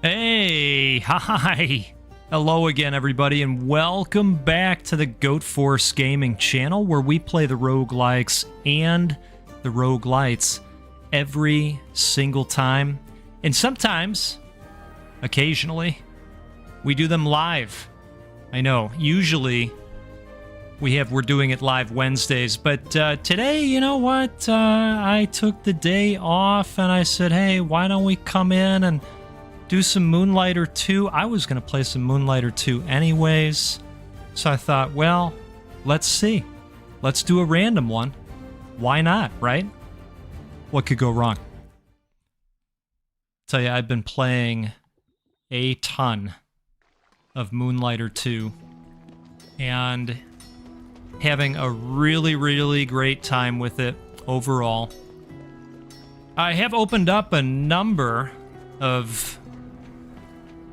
Hey, hi. Hello again, everybody, and welcome back to the Goat Force Gaming channel, where we play the roguelikes and the roguelites every single time. And sometimes, occasionally, we do them live. I know, usually we're doing it live Wednesdays, but today, you know what? I took the day off and I said, hey, why don't we come in and do some Moonlighter 2. I was going to play some Moonlighter 2 anyways. So I thought, well, let's see. Let's do a random one. Why not, right? What could go wrong? Tell you, I've been playing a ton of Moonlighter 2 and having a really, really great time with it overall. I have opened up a number of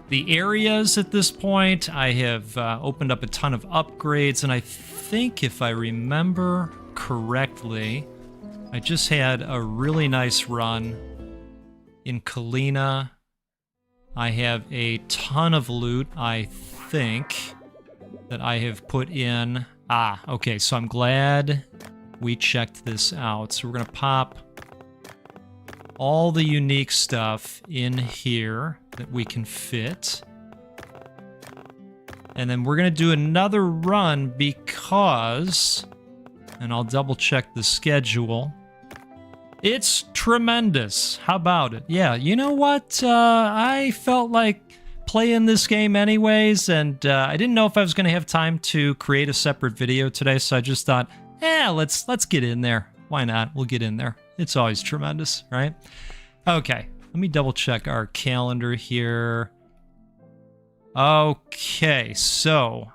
the areas at this point. I have opened up a ton of upgrades, and I think if I remember correctly, I just had a really nice run in Kalina. I have a ton of loot, I think, that I have put in. Okay, so I'm glad we checked this out. So we're going to pop all the unique stuff in here that we can fit. And then we're going to do another run because, and I'll double check the schedule, it's tremendous. How about it? Yeah, you know what? I felt like playing this game anyways, and I didn't know if I was going to have time to create a separate video today, so I just thought, let's get in there. Why not? We'll get in there. It's always tremendous, right? Okay, let me double check our calendar here. Okay, so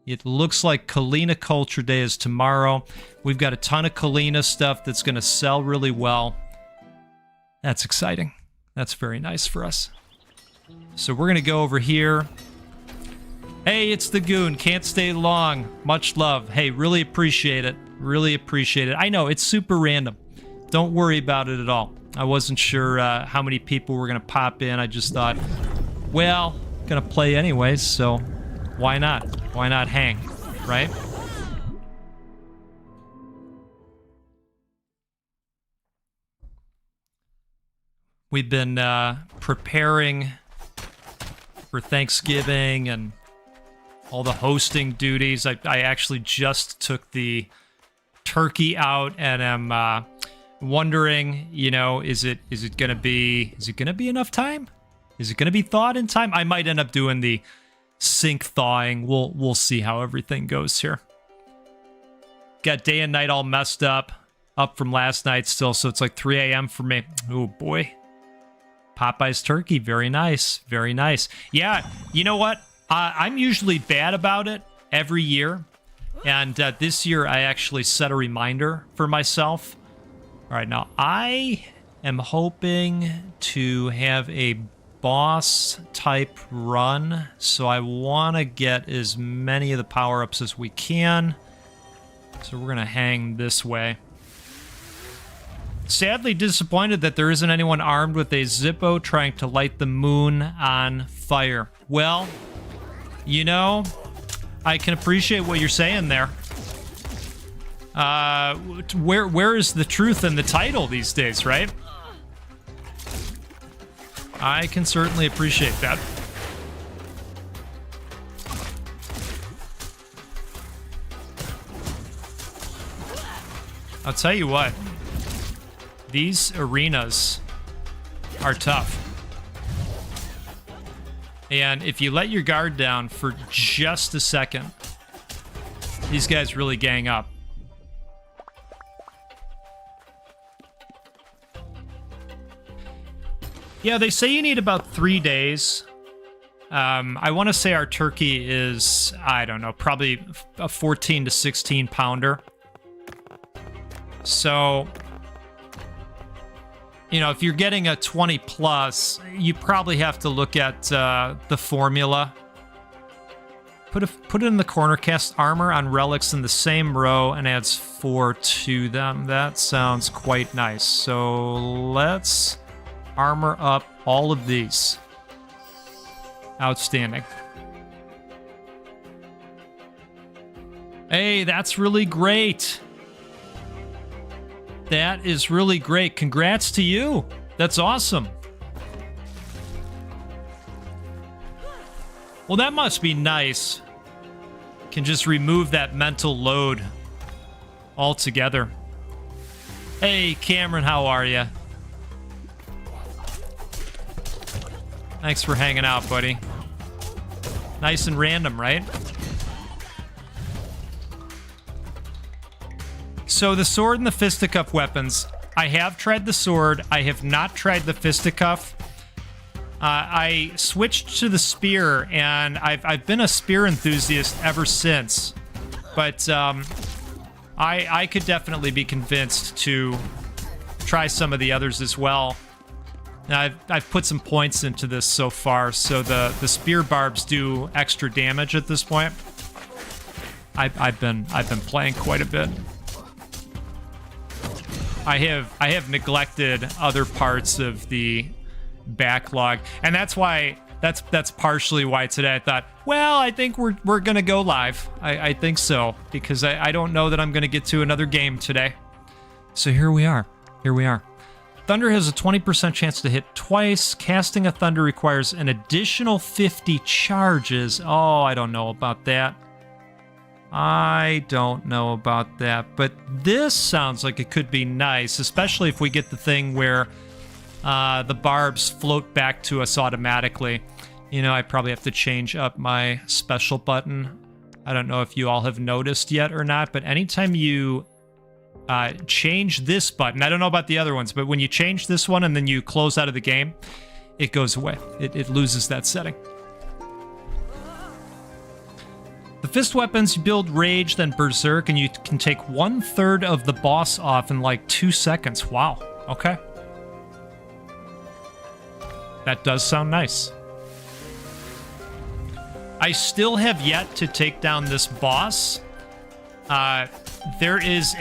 it looks like Kalina Culture Day is tomorrow. We've got a ton of Kalina stuff that's going to sell really well. That's exciting. That's very nice for us. So we're going to go over here. Hey, it's the Goon. Can't stay long. Much love. Hey, really appreciate it. Really appreciate it. I know, it's super random. Don't worry about it at all. I wasn't sure how many people were going to pop in. I just thought, well, going to play anyways, so why not? Why not hang, right? We've been preparing for Thanksgiving and all the hosting duties. I actually just took the turkey out, and I'm wondering, you know, is it gonna be enough time? Is it gonna be thawed in time? I might end up doing the sink thawing. We'll see how everything goes here. Got day and night all messed up from last night still, so it's like 3 a.m. for me. Oh boy. Popeye's turkey, very nice, very nice. Yeah, you know what? I'm usually bad about it every year, and this year I actually set a reminder for myself. All right, now I am hoping to have a boss type run, so I want to get as many of the power-ups as we can. So we're going to hang this way. Sadly disappointed that there isn't anyone armed with a Zippo trying to light the moon on fire. Well, you know, I can appreciate what you're saying there. Where is the truth in the title these days, right? I can certainly appreciate that. I'll tell you what. These arenas are tough. And if you let your guard down for just a second, these guys really gang up. Yeah, they say you need about 3 days. I want to say our turkey is, I don't know, probably a 14 to 16 pounder. So, you know, if you're getting a 20 plus, you probably have to look at the formula. Put it in the corner, cast armor on relics in the same row and adds 4 to them. That sounds quite nice. So let's armor up all of these. Outstanding. Hey, that's really great. That is really great. Congrats to you. That's awesome. Well, that must be nice. Can just remove that mental load altogether. Hey, Cameron, how are you? Thanks for hanging out, buddy. Nice and random, right? So the sword and the fisticuff weapons. I have tried the sword. I have not tried the fisticuff. I switched to the spear, and I've been a spear enthusiast ever since. But I could definitely be convinced to try some of the others as well. Now, I've put some points into this so far, so the spear barbs do extra damage at this point. I've been playing quite a bit. I have neglected other parts of the backlog, and that's partially why today I thought, well, I think we're gonna go live. I think so, because I don't know that I'm gonna get to another game today. So here we are. Thunder has a 20% chance to hit twice. Casting a thunder requires an additional 50 charges. Oh, I don't know about that. But this sounds like it could be nice, especially if we get the thing where the barbs float back to us automatically. You know, I probably have to change up my special button. I don't know if you all have noticed yet or not, but anytime you change this button, I don't know about the other ones, but when you change this one and then you close out of the game, it goes away. It loses that setting. The fist weapons, you build Rage, then Berserk, and you can take 1/3 of the boss off in like 2 seconds. Wow. Okay. That does sound nice. I still have yet to take down this boss. There is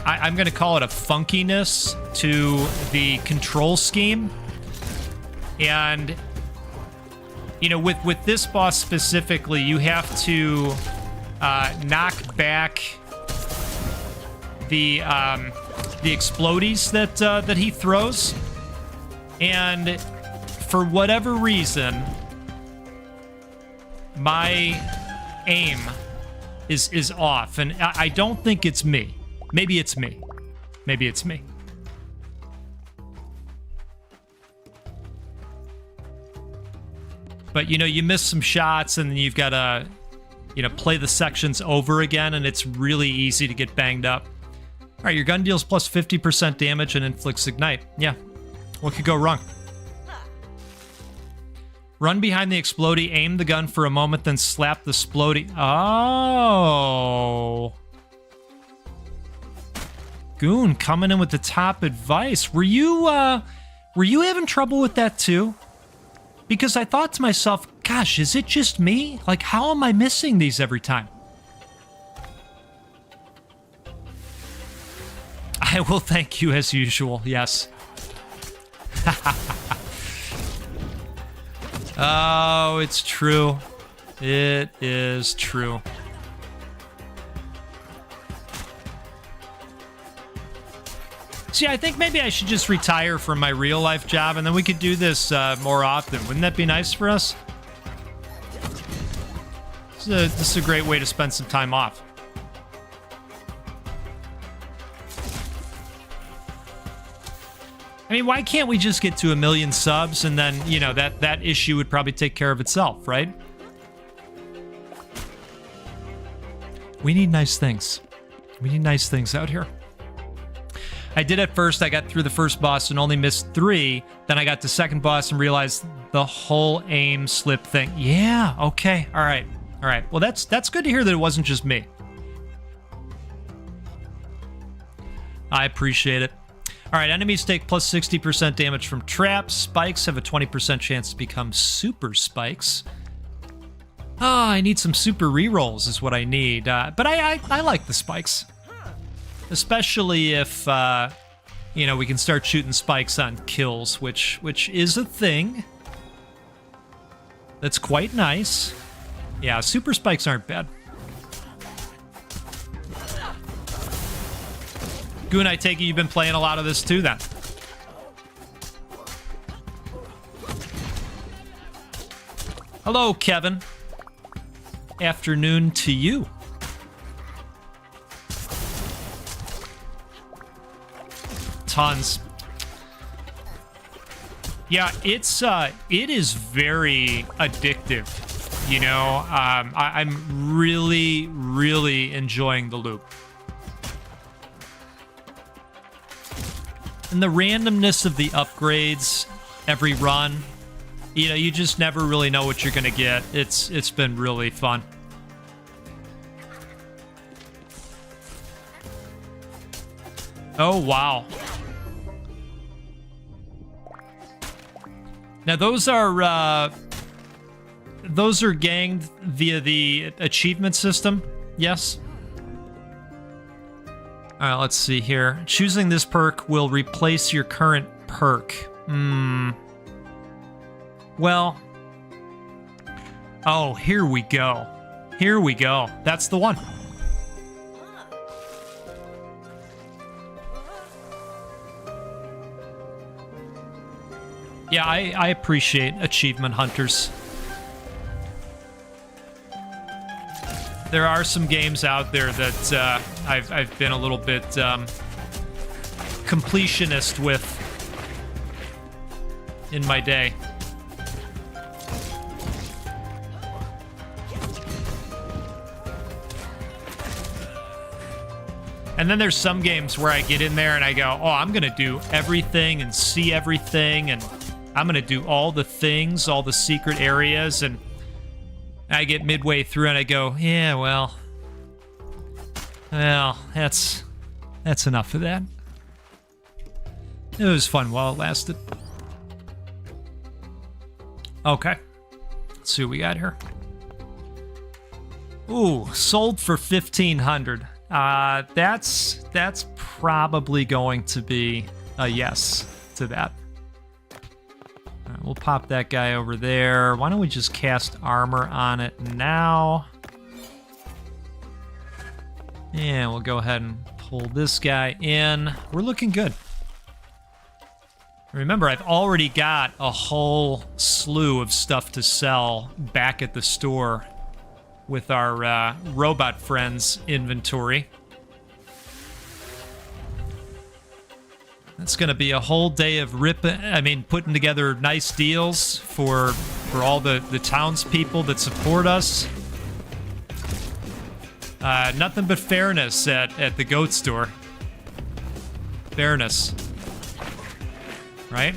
I'm going to call it a funkiness to the control scheme. And, you know, with this boss specifically, you have to knock back the explodies that he throws. And for whatever reason, my aim is off, and I don't think it's me. Maybe it's me. But, you know, you miss some shots, and then you've got to, you know, play the sections over again, and it's really easy to get banged up. All right, your gun deals plus 50% damage and inflicts ignite. Yeah, what could go wrong? Run behind the explodey, aim the gun for a moment, then slap the splodey. Oh. Goon coming in with the top advice. Were you having trouble with that too? Because I thought to myself, gosh, is it just me? Like, how am I missing these every time? I will thank you as usual, yes. Oh, it's true. It is true. See, I think maybe I should just retire from my real life job, and then we could do this more often. Wouldn't that be nice for us? This is a great way to spend some time off. I mean, why can't we just get to 1 million subs, and then, you know, that issue would probably take care of itself, right? We need nice things. We need nice things out here. I did at first. I got through the first boss and only missed 3. Then I got to second boss and realized the whole aim slip thing. Yeah, okay, all right. Well, that's good to hear that it wasn't just me. I appreciate it. All right, enemies take plus 60% damage from traps. Spikes have a 20% chance to become super spikes. Oh, I need some super rerolls is what I need. But I like the spikes. Especially if, you know, we can start shooting spikes on kills, which is a thing. That's quite nice. Yeah, super spikes aren't bad. Goon, I take it you've been playing a lot of this too, then. Hello, Kevin. Afternoon to you. Tons. Yeah, it is very addictive. You know, I'm really, really enjoying the loop. And the randomness of the upgrades every run, you know, you just never really know what you're gonna get. It's been really fun. Oh, wow. Now those are ganged via the achievement system, yes? All right, let's see here. Choosing this perk will replace your current perk. Well. Oh, here we go. Here we go. That's the one. Yeah, I appreciate achievement hunters. There are some games out there that I've been a little bit completionist with in my day. And then there's some games where I get in there and I go, oh, I'm going to do everything and see everything, and I'm going to do all the things, all the secret areas, and I get midway through and I go, yeah, well, that's enough of that. It was fun while it lasted. Okay, let's see what we got here. Ooh, sold for 1,500. That's probably going to be a yes to that. All right, we'll pop that guy over there. Why don't we just cast armor on it now? And we'll go ahead and pull this guy in. We're looking good. Remember, I've already got a whole slew of stuff to sell back at the store with our robot friends inventory. It's going to be a whole day of putting together nice deals for all the townspeople that support us. Nothing but fairness at the goat store. Fairness. Right?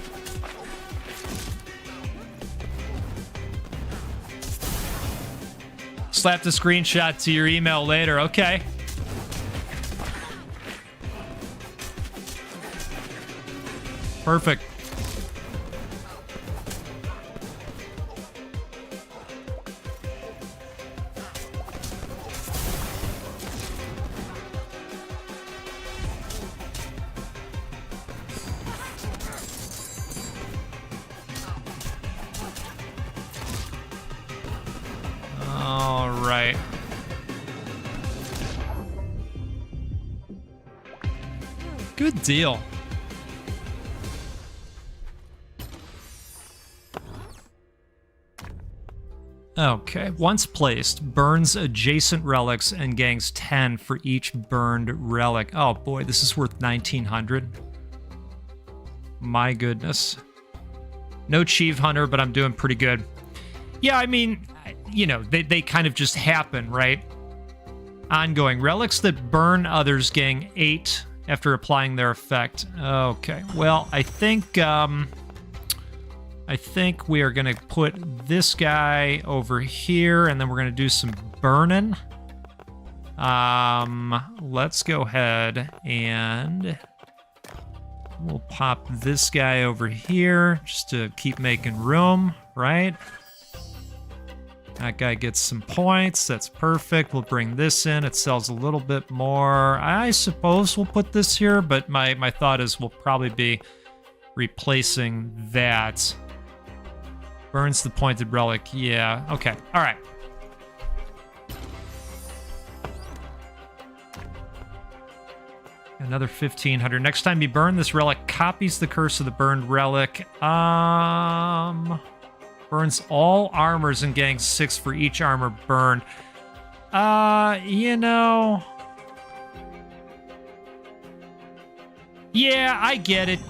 Slap the screenshot to your email later. Okay. Perfect. All right. Good deal. Okay, once placed, burns adjacent relics and gangs 10 for each burned relic. Oh boy, this is worth 1,900. My goodness. No Chief Hunter, but I'm doing pretty good. Yeah, I mean, you know, they kind of just happen, right? Ongoing. Relics that burn others gang 8 after applying their effect. Okay, well, I think we are going to put this guy over here, and then we're going to do some burning. Let's go ahead and we'll pop this guy over here just to keep making room, right? That guy gets some points. That's perfect. We'll bring this in. It sells a little bit more. I suppose we'll put this here, but my thought is we'll probably be replacing that Burns the pointed relic. Yeah, okay. All right. Another 1,500. Next time you burn this relic, copies the curse of the burned relic. Burns all armors and gains 6 for each armor burned. You know... Yeah, I get it.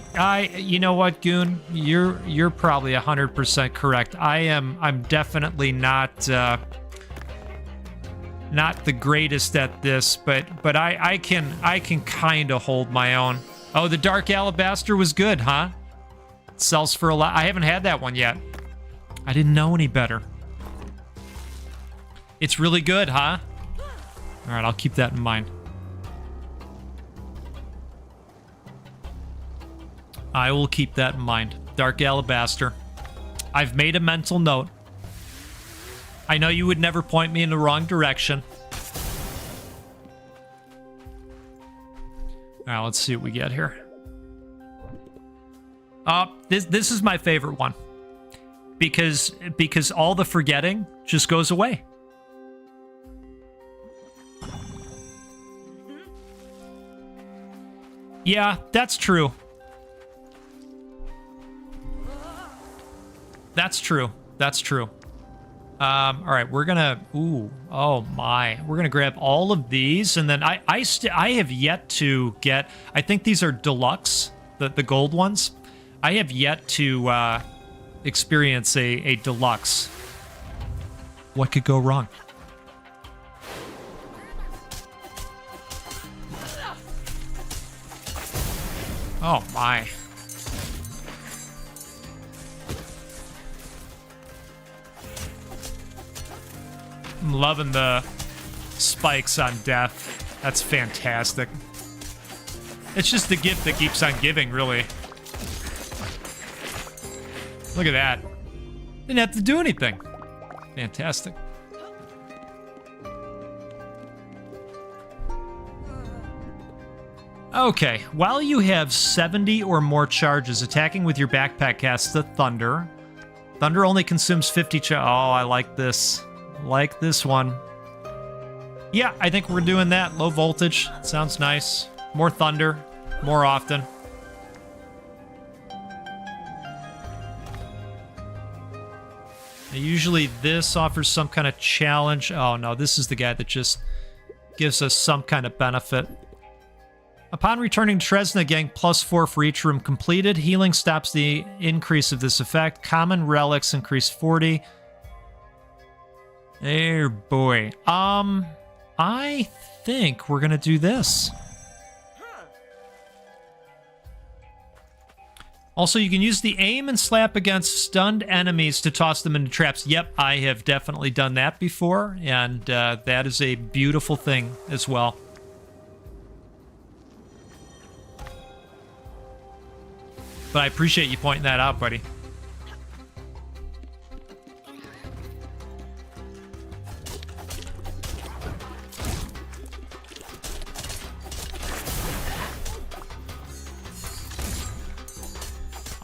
You know what, Goon? You're probably 100% correct. I'm definitely not the greatest at this, but I can kind of hold my own. Oh, the Dark Alabaster was good, huh? It sells for a lot. I haven't had that one yet. I didn't know any better. It's really good, huh? All right, I'll keep that in mind. I will keep that in mind. Dark Alabaster. I've made a mental note. I know you would never point me in the wrong direction. All right, let's see what we get here. This is my favorite one. Because all the forgetting just goes away. Yeah, that's true. That's true. That's true. All right, we're gonna. Ooh, oh my! We're gonna grab all of these, and then I have yet to get. I think these are deluxe, the gold ones. I have yet to experience a deluxe. What could go wrong? Oh my! I'm loving the spikes on death. That's fantastic. It's just the gift that keeps on giving, really. Look at that. Didn't have to do anything. Fantastic. Okay, while you have 70 or more charges, attacking with your backpack casts the Thunder. Thunder only consumes 50 Oh, I like this. Like this one. Yeah, I think we're doing that. Low voltage. Sounds nice. More thunder. More often. Usually this offers some kind of challenge. Oh no, this is the guy that just gives us some kind of benefit. Upon returning to Tresna, getting +4 for each room completed. Healing stops the increase of this effect. Common relics increase 40. There, boy. I think we're gonna do this. Also, you can use the aim and slap against stunned enemies to toss them into traps. Yep, I have definitely done that before, and that is a beautiful thing as well. But I appreciate you pointing that out, buddy.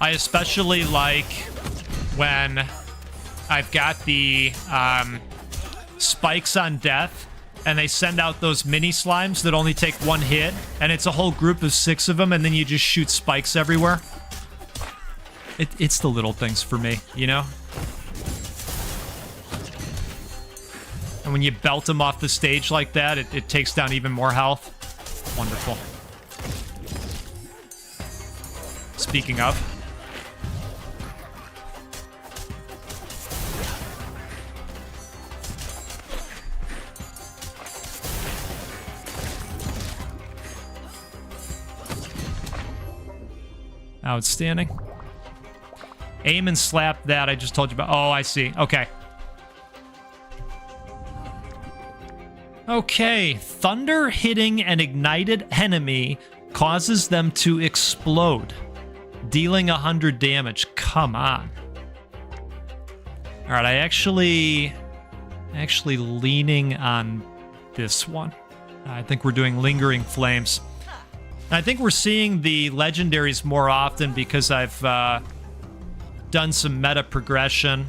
I especially like when I've got the spikes on death and they send out those mini slimes that only take one hit, and it's a whole group of 6 of them, and then you just shoot spikes everywhere. It's the little things for me, you know? And when you belt them off the stage like that, it takes down even more health. Wonderful. Speaking of... Outstanding. Aim and slap that I just told you about. Oh, I see. Okay. Okay. Thunder hitting an ignited enemy causes them to explode, dealing 100 damage. Come on. All right, I actually leaning on this one. I think we're doing Lingering Flames. I think we're seeing the legendaries more often because I've done some meta progression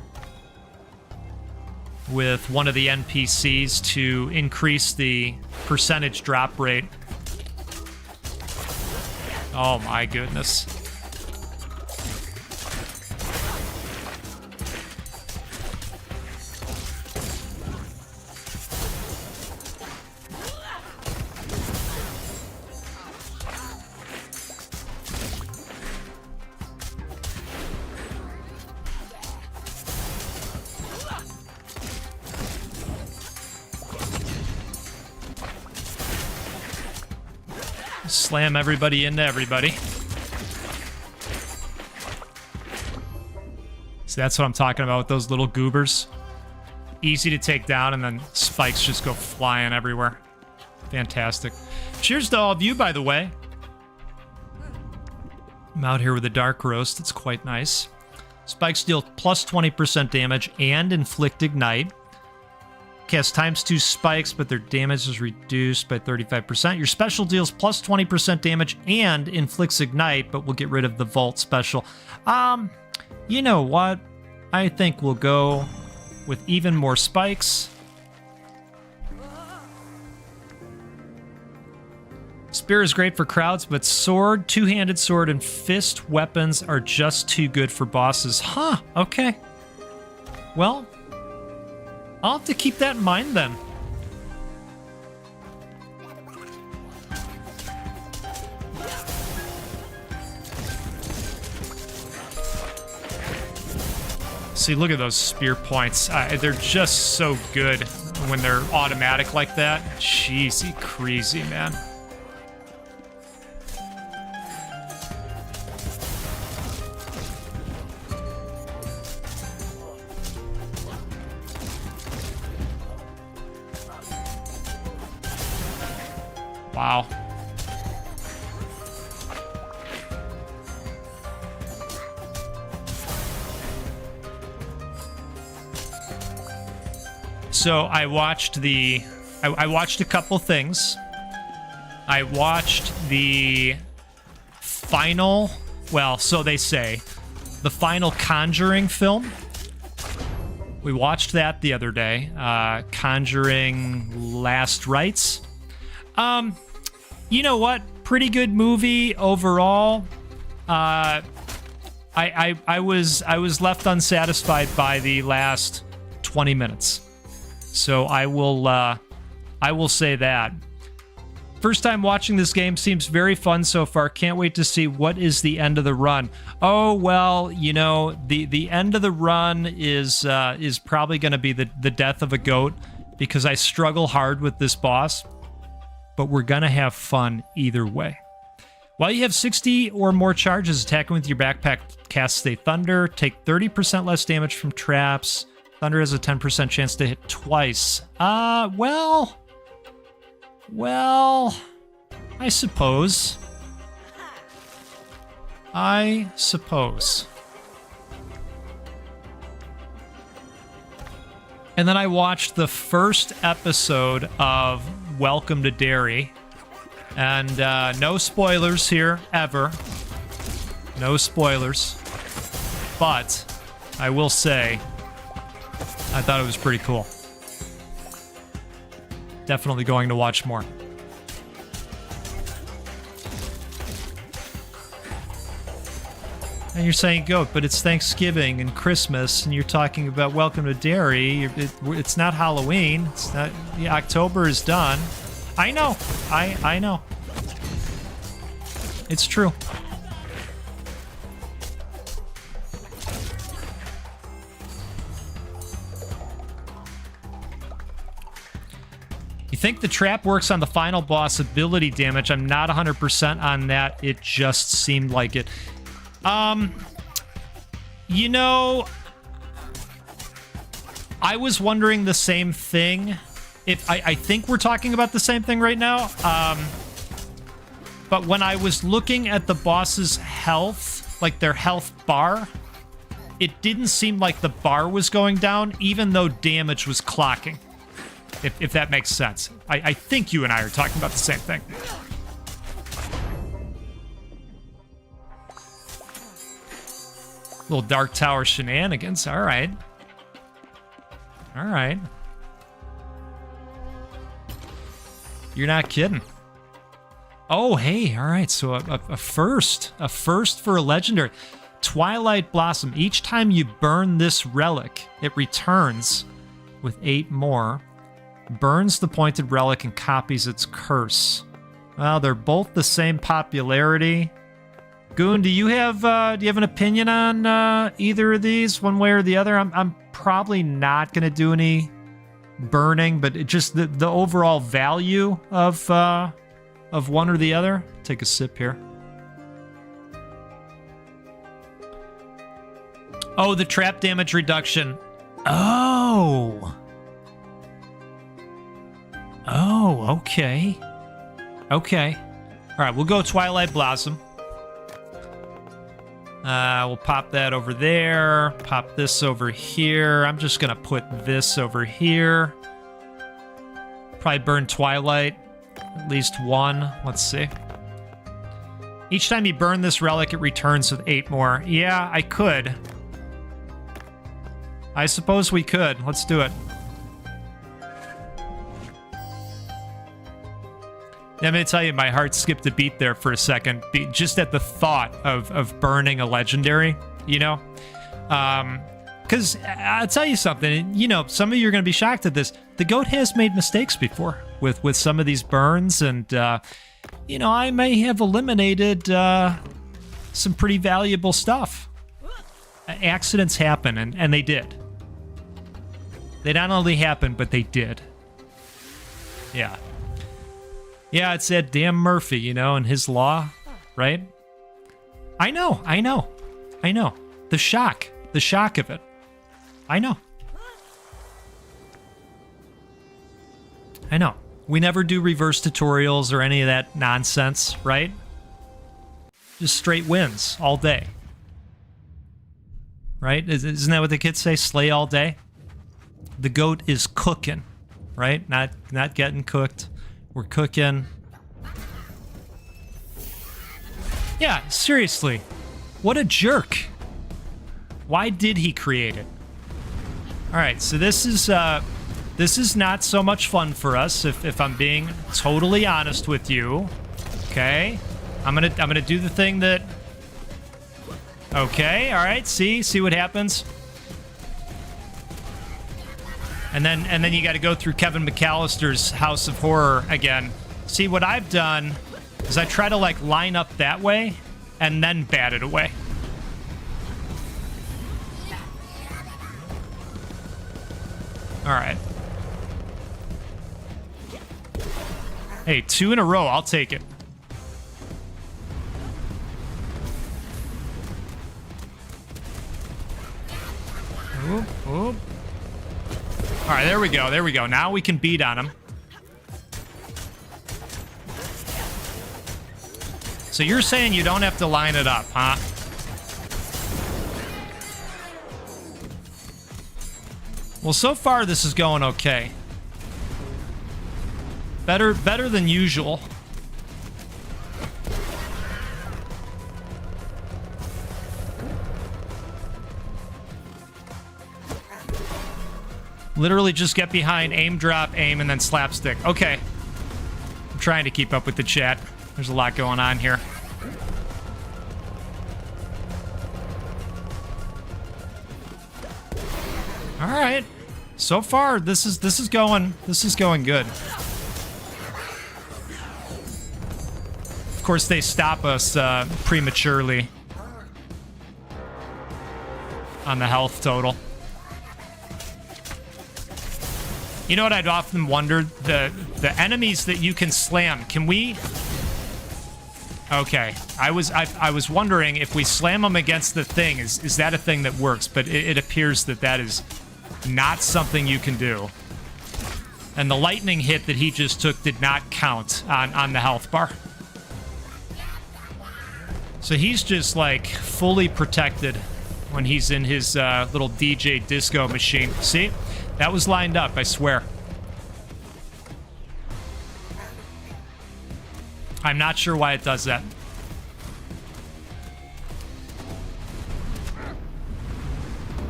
with one of the NPCs to increase the percentage drop rate. Oh my goodness. Slam everybody into everybody. So that's what I'm talking about with those little goobers. Easy to take down, and then spikes just go flying everywhere. Fantastic. Cheers to all of you, by the way. I'm out here with a dark roast. It's quite nice. Spikes deal plus 20% damage and inflict ignite. Cast ×2 spikes, but their damage is reduced by 35%. Your special deals plus 20% damage and inflicts ignite, but we'll get rid of the vault special. You know what? I think we'll go with even more spikes. Spear is great for crowds, but sword, two-handed sword, and fist weapons are just too good for bosses. Huh, okay. Well, I'll have to keep that in mind then. See, look at those spear points. They're just so good when they're automatic like that. Jeez, crazy, man. Wow. So I watched I watched a couple things. I watched the final, well, so they say, the final Conjuring film. We watched that the other day. Conjuring Last Rites. You know what? Pretty good movie overall. I was left unsatisfied by the last 20 minutes. So I will say that. First time watching this game, seems very fun so far. Can't wait to see what is the end of the run. Oh, well, you know, the end of the run is probably going to be the death of a goat, because I struggle hard with this boss. But we're going to have fun either way. While you have 60 or more charges, attacking with your backpack casts a Thunder. Take 30% less damage from traps. Thunder has a 10% chance to hit twice. Well, I suppose. And then I watched the first episode of Welcome to Derry. And no spoilers here, ever. No spoilers. But I will say, I thought it was pretty cool. Definitely going to watch more. And you're saying goat, but it's Thanksgiving and Christmas, and you're talking about Welcome to Derry. It's not Halloween. It's not. Yeah, October is done. I know. I know. It's true. You think the trap works on the final boss ability damage? I'm not 100% on that. It just seemed like it. You know, I was wondering the same thing. If I think we're talking about the same thing right now. But when I was looking at the boss's health, like their health bar, it didn't seem like the bar was going down, even though damage was clocking. If that makes sense. I think you and I are talking about the same thing. Little Dark Tower shenanigans. All right. All right. You're not kidding. Oh, hey. All right. So a first. A first for a legendary. Twilight Blossom. Each time you burn this relic, it returns with 8 more. Burns the pointed relic and copies its curse. Well, they're both the same popularity. Goon, do you have an opinion on either of these, one way or the other? I'm probably not gonna do any burning, but it just the overall value of one or the other. Take a sip here. Oh, the trap damage reduction. Oh. Oh, okay. Okay. All right, we'll go Twilight Blossom. We'll pop that over there. Pop this over here. I'm just going to put this over here. Probably burn Twilight. At least one. Let's see. Each time you burn this relic, it returns with 8 more. Yeah, I could. I suppose we could. Let's do it. I'm going to tell you, my heart skipped a beat there for a second, just at the thought of burning a legendary, you know? Because I'll tell you something, you know, some of you are going to be shocked at this. The GOAT has made mistakes before with some of these burns, and, you know, I may have eliminated some pretty valuable stuff. Accidents happen, and they did. They not only happened, but they did. Yeah. Yeah, it's that damn Murphy, you know, and his law, right? I know. The shock of it. I know. We never do reverse tutorials or any of that nonsense, right? Just straight wins all day. Right? Isn't that what the kids say? Slay all day? The GOAT is cooking, right? Not getting cooked. We're cooking. Yeah, seriously. What a jerk. Why did he create it? All right, so this is not so much fun for us, if I'm being totally honest with you. Okay? I'm gonna do the thing that... Okay, all right, see what happens? And then you got to go through Kevin McAllister's House of Horror again. See, what I've done is I try to, like, line up that way and then bat it away. All right. Hey, 2 in a row. I'll take it. Oop, oop. All right, there we go. Now we can beat on him. So you're saying you don't have to line it up, huh? Well, so far this is going okay. Better than usual. Literally just get behind, aim, drop, aim, and then slapstick. Okay. I'm trying to keep up with the chat. There's a lot going on here. All right. So far, this is going good. Of course, they stop us prematurely on the health total. You know what I'd often wondered? The enemies that you can slam, can we... Okay, I was wondering if we slam them against the thing, is that a thing that works? But it appears that is not something you can do. And the lightning hit that he just took did not count on the health bar. So he's just, like, fully protected when he's in his little DJ disco machine. See? That was lined up, I swear. I'm not sure why it does that.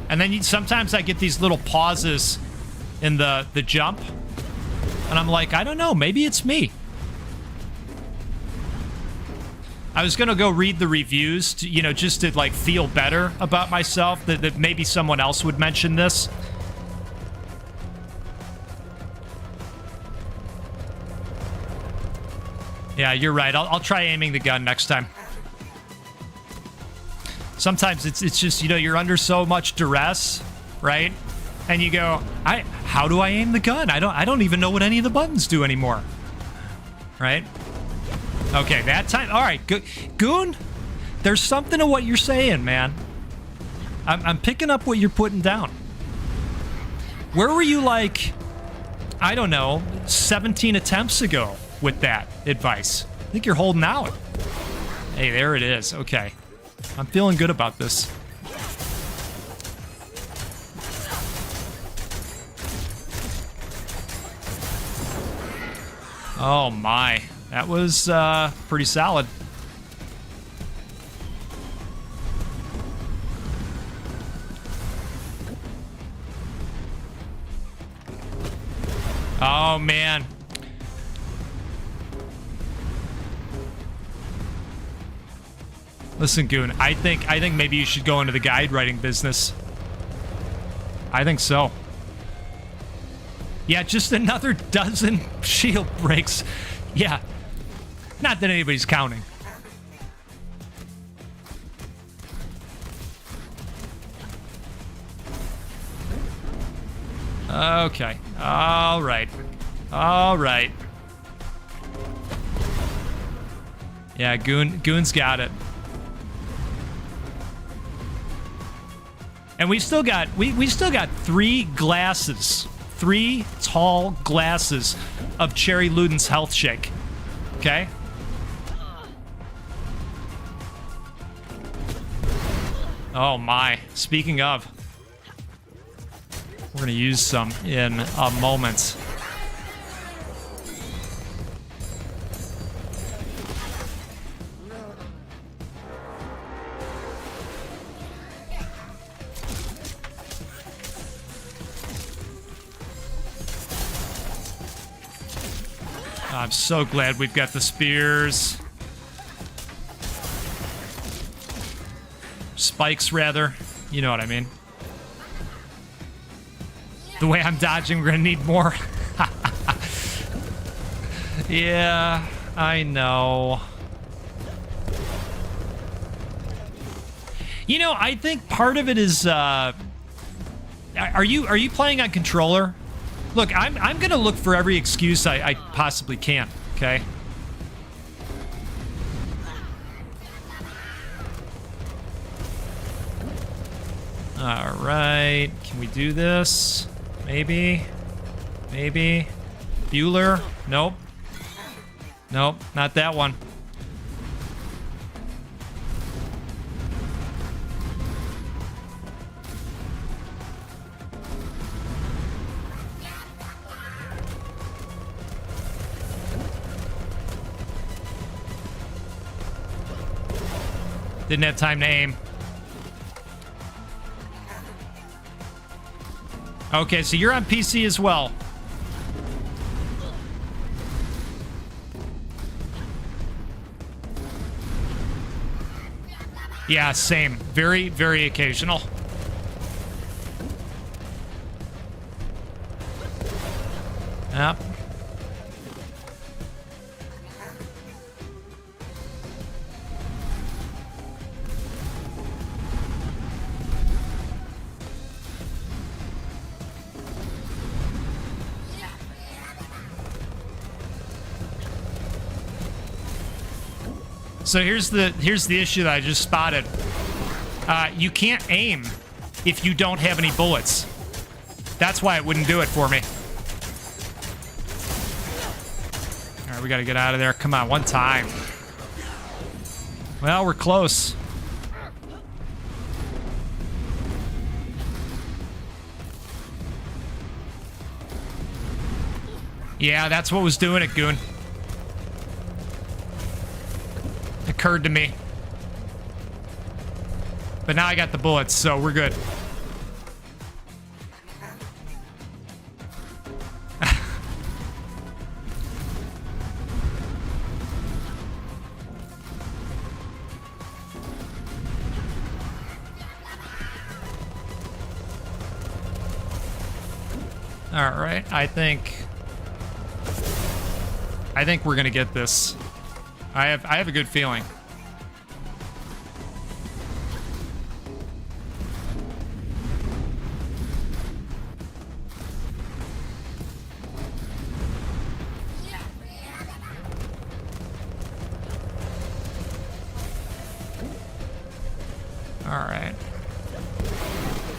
And then sometimes I get these little pauses in the jump. And I'm like, I don't know, maybe it's me. I was gonna go read the reviews, to, you know, just to like feel better about myself, that maybe someone else would mention this. Yeah, you're right. I'll try aiming the gun next time. Sometimes it's just, you know, you're under so much duress, right? And you go, how do I aim the gun? I don't even know what any of the buttons do anymore. Right? Okay, that time. All right, Goon, there's something to what you're saying, man. I'm picking up what you're putting down. Where were you, like, I don't know, 17 attempts ago with that advice? I think you're holding out. Hey, there it is. Okay. I'm feeling good about this. Oh my, that was pretty solid. Oh man. Listen, Goon, I think maybe you should go into the guide writing business. I think so. Yeah, just another dozen shield breaks. Yeah. Not that anybody's counting. Okay. All right. All right. Yeah, Goon's got it. And we still got 3 glasses. 3 tall glasses of Cherry Luden's health shake. Okay? Oh my. Speaking of, we're gonna use some in a moment. I'm so glad we've got the spears. Spikes, rather. You know what I mean. The way I'm dodging, we're gonna need more. Yeah, I know. You know, I think part of it is, are you playing on controller? Look, I'm gonna look for every excuse I possibly can, okay? Alright, can we do this? Maybe? Maybe? Bueller? Nope. Nope, not that one. Didn't have time to aim. Okay, so you're on PC as well. Yeah, same. Very, very occasional. Yep. So here's the issue that I just spotted. You can't aim if you don't have any bullets. That's why it wouldn't do it for me. All right, we got to get out of there. Come on, one time. Well, we're close. Yeah, that's what was doing it, Goon. Occurred to me. But now I got the bullets, so we're good. All right, I think we're gonna get this. I have a good feeling. All right.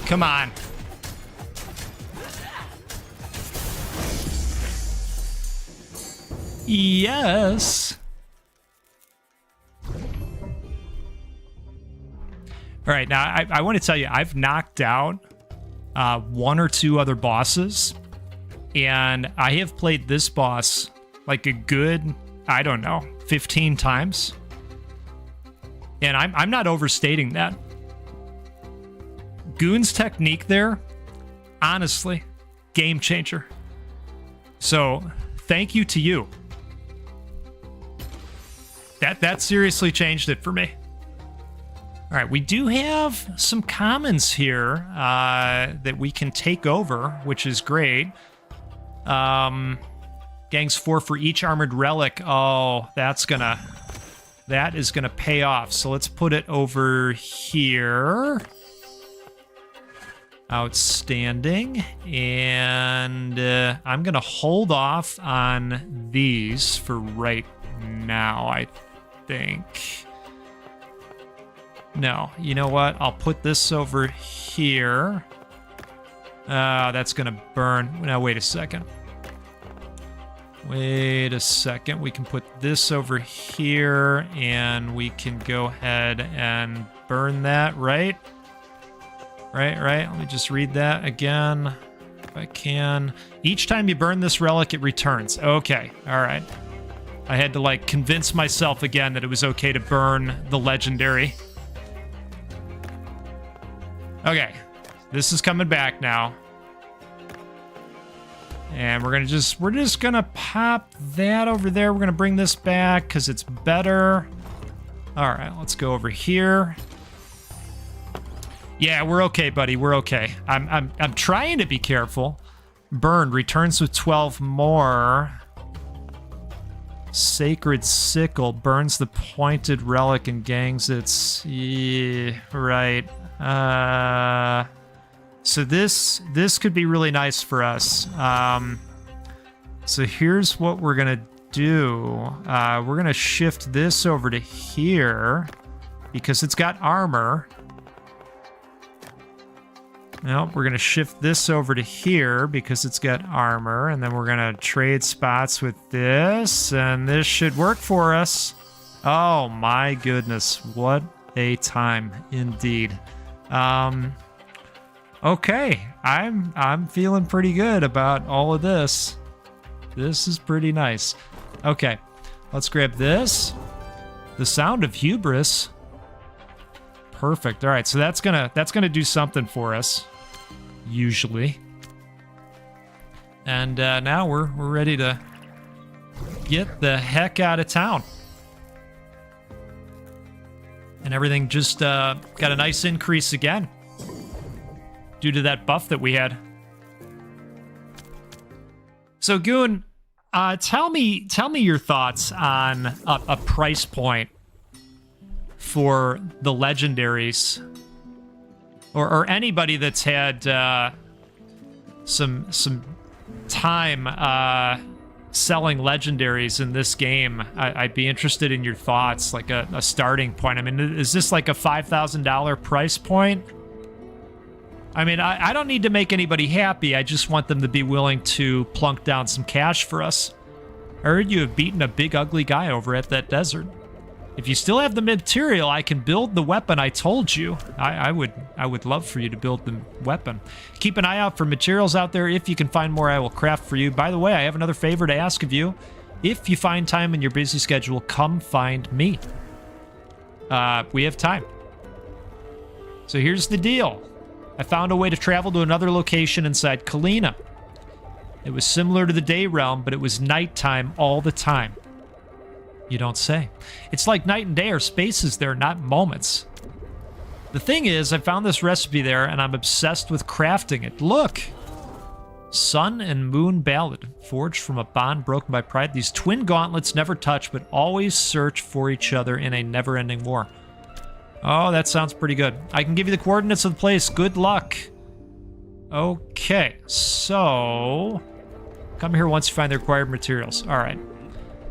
Come on. Yes. All right, now I want to tell you, I've knocked out one or two other bosses, and I have played this boss like a good, I don't know, 15 times. And I'm not overstating that. Goon's technique there, honestly, game changer. So, thank you to you. That seriously changed it for me. All right, we do have some commons here that we can take over, which is great. Gangs 4 for each armored relic. Oh, that is gonna pay off. So let's put it over here. Outstanding. And I'm gonna hold off on these for right now, I think. No, you know what? I'll put this over here. That's gonna burn. Now, wait a second. Wait a second. We can put this over here, and we can go ahead and burn that, right? Right. Let me just read that again, if I can. Each time you burn this relic, it returns. Okay, all right. I had to, like, convince myself again that it was okay to burn the legendary. Okay, this is coming back now. And we're just gonna pop that over there. We're gonna bring this back because it's better. All right, let's go over here. Yeah, we're okay, buddy. We're okay. I'm trying to be careful. Burn returns with 12 more. Sacred Sickle burns the pointed relic and gangs its. Yeah, right. So this could be really nice for us. So here's what we're gonna do. We're gonna shift this over to here because it's got armor. Nope, we're gonna shift this over to here because it's got armor, and then we're gonna trade spots with this, and this should work for us. Oh my goodness, what a time indeed. Okay, I'm feeling pretty good about all of this. This is pretty nice. Okay, let's grab this. The Sound of Hubris. Perfect. All right, so that's gonna do something for us, usually. And now we're ready to get the heck out of town. And everything just got a nice increase again due to that buff that we had. So Goon, tell me your thoughts on a price point for the legendaries, or anybody that's had some time selling legendaries in this game. I'd be interested in your thoughts, like a starting point. I mean, is this like a $5,000 price point? I mean, I don't need to make anybody happy. I just want them to be willing to plunk down some cash for us. I heard you have beaten a big ugly guy over at that desert. If you still have the material, I can build the weapon I told you. I would love for you to build the weapon. Keep an eye out for materials out there. If you can find more, I will craft for you. By the way, I have another favor to ask of you. If you find time in your busy schedule, come find me. We have time. So here's the deal. I found a way to travel to another location inside Kalina. It was similar to the Day Realm, but it was nighttime all the time. You don't say. It's like night and day are spaces there, not moments. The thing is, I found this recipe there, and I'm obsessed with crafting it. Look! Sun and Moon Ballad, forged from a bond broken by pride. These twin gauntlets never touch, but always search for each other in a never-ending war. Oh, that sounds pretty good. I can give you the coordinates of the place. Good luck. Okay, so... come here once you find the required materials. All right.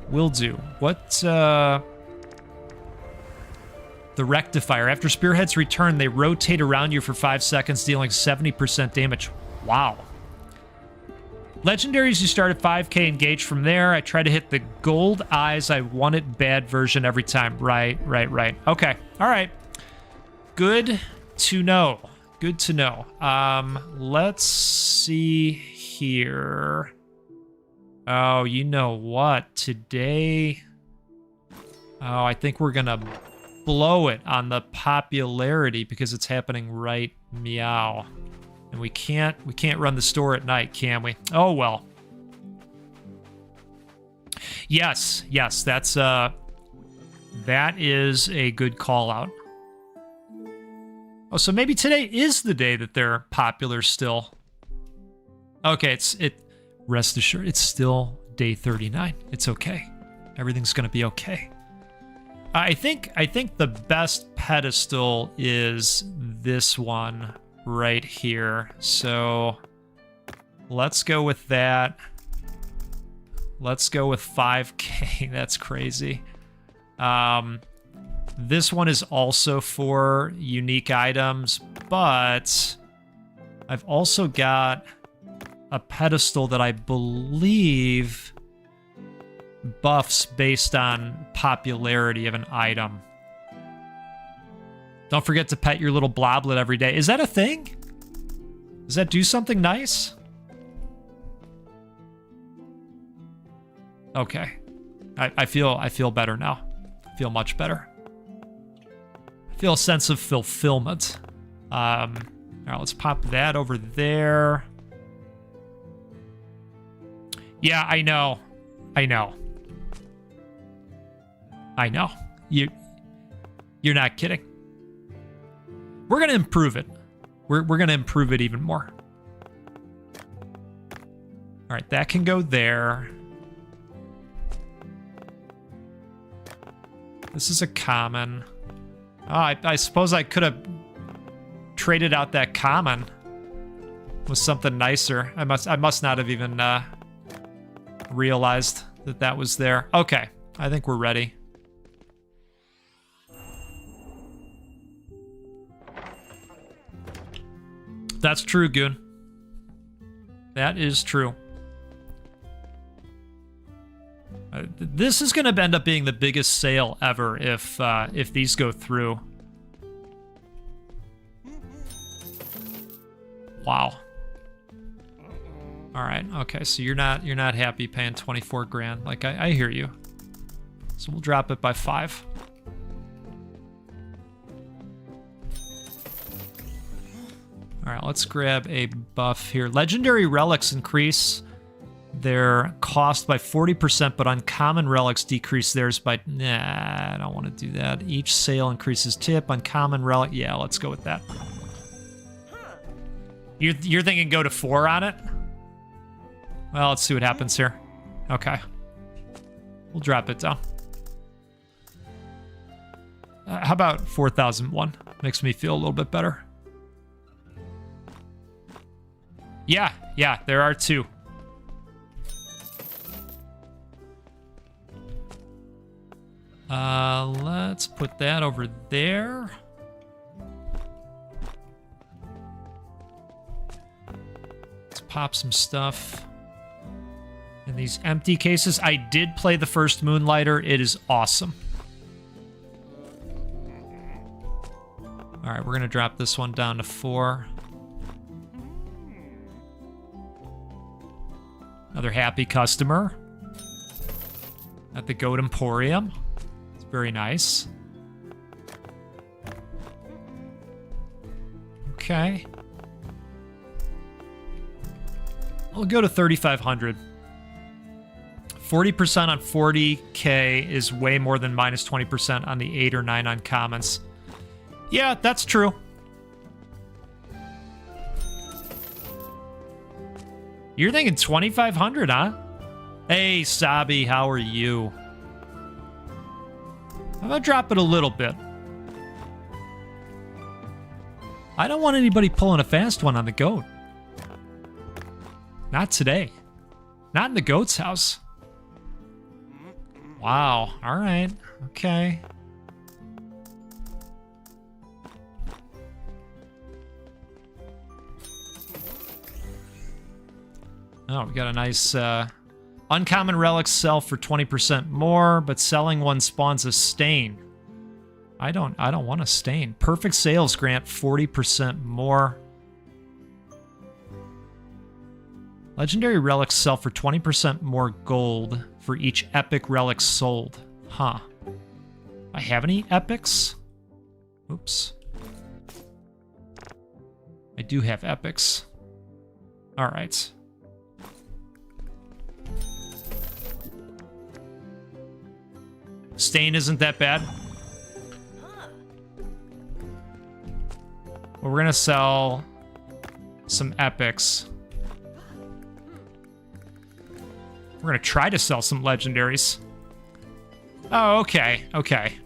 Will do. What, The Rectifier. After spearheads return, they rotate around you for 5 seconds, dealing 70% damage. Wow. Legendaries, you start at 5k, engage from there. I try to hit the gold eyes. I want it bad version every time. Right. Okay. All right. Good to know. Good to know. Let's see here. Oh, you know what? Today... oh, I think we're gonna blow it on the popularity because it's happening right meow. And we can't run the store at night, can we? Oh well. Yes, that's that is a good call out. Oh, so maybe today is the day that they're popular still. Okay, rest assured, it's still day 39. It's okay. Everything's gonna be okay. I think the best pedestal is this one right here. So let's go with that. Let's go with 5k. That's crazy. This one is also for unique items, but I've also got a pedestal that I believe buffs based on popularity of an item. Don't forget to pet your little bloblet every day. Is that a thing? Does that do something nice? Okay. I feel better now. I feel much better. I feel a sense of fulfillment. All right, let's pop that over there. Yeah, I know. You're not kidding. We're gonna improve it. We're gonna improve it even more. All right, that can go there. This is a common. Oh, I suppose I could have traded out that common with something nicer. I must not have even realized that was there. Okay, I think we're ready. That's true, Goon. That is true. This is going to end up being the biggest sale ever if these go through. Wow. All right. Okay. So you're not happy paying 24 grand. Like I hear you. So we'll drop it by 5. All right. Let's grab a buff here. Legendary relics increase their cost by 40%, but uncommon relics decrease theirs by... Nah, I don't want to do that. Each sale increases tip. Uncommon relic... Yeah, let's go with that. You're thinking go to 4 on it? Well, let's see what happens here. Okay. We'll drop it down. How about 4001? Makes me feel a little bit better. Yeah, there are 2. Let's put that over there. Let's pop some stuff in these empty cases. I did play the first Moonlighter. It is awesome. All right, we're going to drop this one down to 4. Another happy customer at the Goat Emporium. It's very nice. Okay. I'll go to 3,500. 40% on 40k is way more than minus 20% on the 8 or 9 uncommons. Yeah, that's true. You're thinking 2,500, huh? Hey, Sabi, how are you? I'm gonna drop it a little bit. I don't want anybody pulling a fast one on the goat. Not today. Not in the goat's house. Wow. All right. Okay. Oh, we got a nice uncommon relics sell for 20% more, but selling one spawns a stain. I don't want a stain. Perfect sales grant 40% more. Legendary relics sell for 20% more gold for each epic relic sold. Huh. Do I have any epics? Oops. I do have epics. All right. Stain isn't that bad. Well, we're gonna sell some epics. We're gonna try to sell some legendaries. Oh, okay, okay.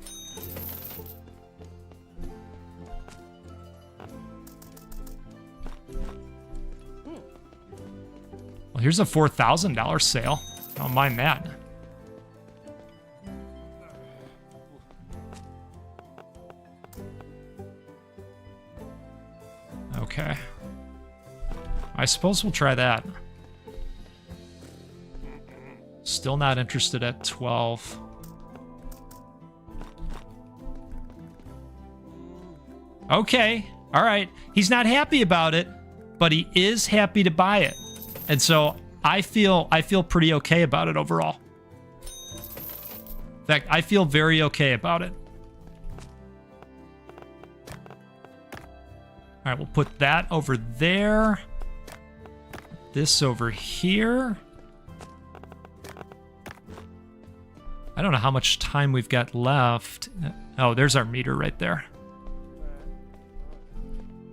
Well, here's a $4,000 sale. Don't mind that. Okay. I suppose we'll try that. Still not interested at 12. Okay. All right. He's not happy about it, but he is happy to buy it. And so I feel pretty okay about it overall. In fact, I feel very okay about it. All right, we'll put that over there. This over here. I don't know how much time we've got left. Oh, there's our meter right there.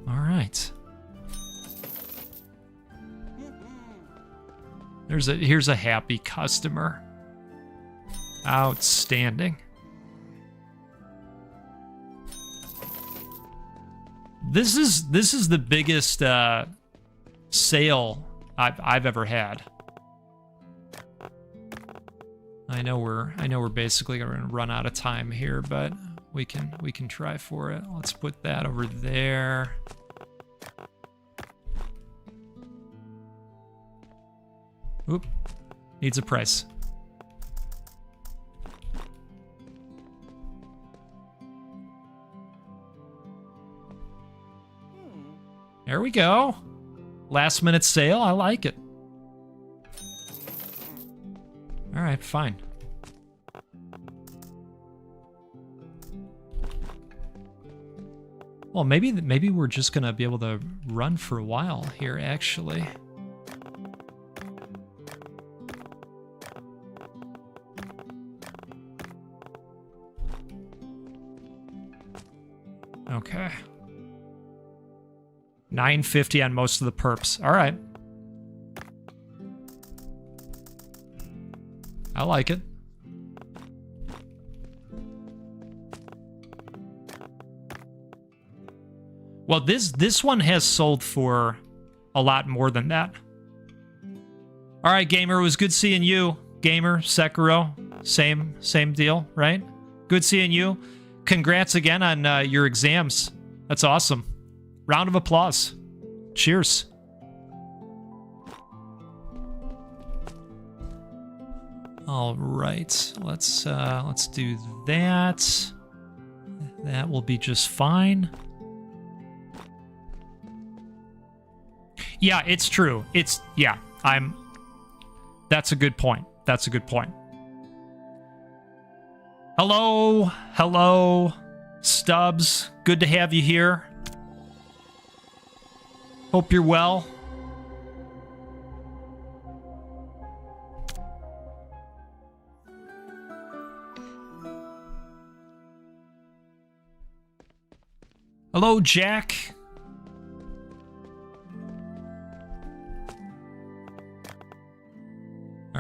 All right. Here's a happy customer. Outstanding. This is the biggest sale I've ever had. I know we're basically gonna run out of time here, but we can try for it. Let's put that over there. Oop, needs a price. There we go. Last minute sale, I like it. All right, fine. Well, maybe we're just gonna be able to run for a while here, actually. Okay. 950 on most of the perps. All right. I like it. Well, this one has sold for a lot more than that. All right, Gamer, it was good seeing you. Gamer, Sekiro, same deal, right? Good seeing you. Congrats again on your exams. That's awesome. Round of applause. Cheers. All right, let's do that. That will be just fine. Yeah, it's true. That's a good point. That's a good point. Hello, Stubbs. Good to have you here. Hope you're well. Hello, Jack.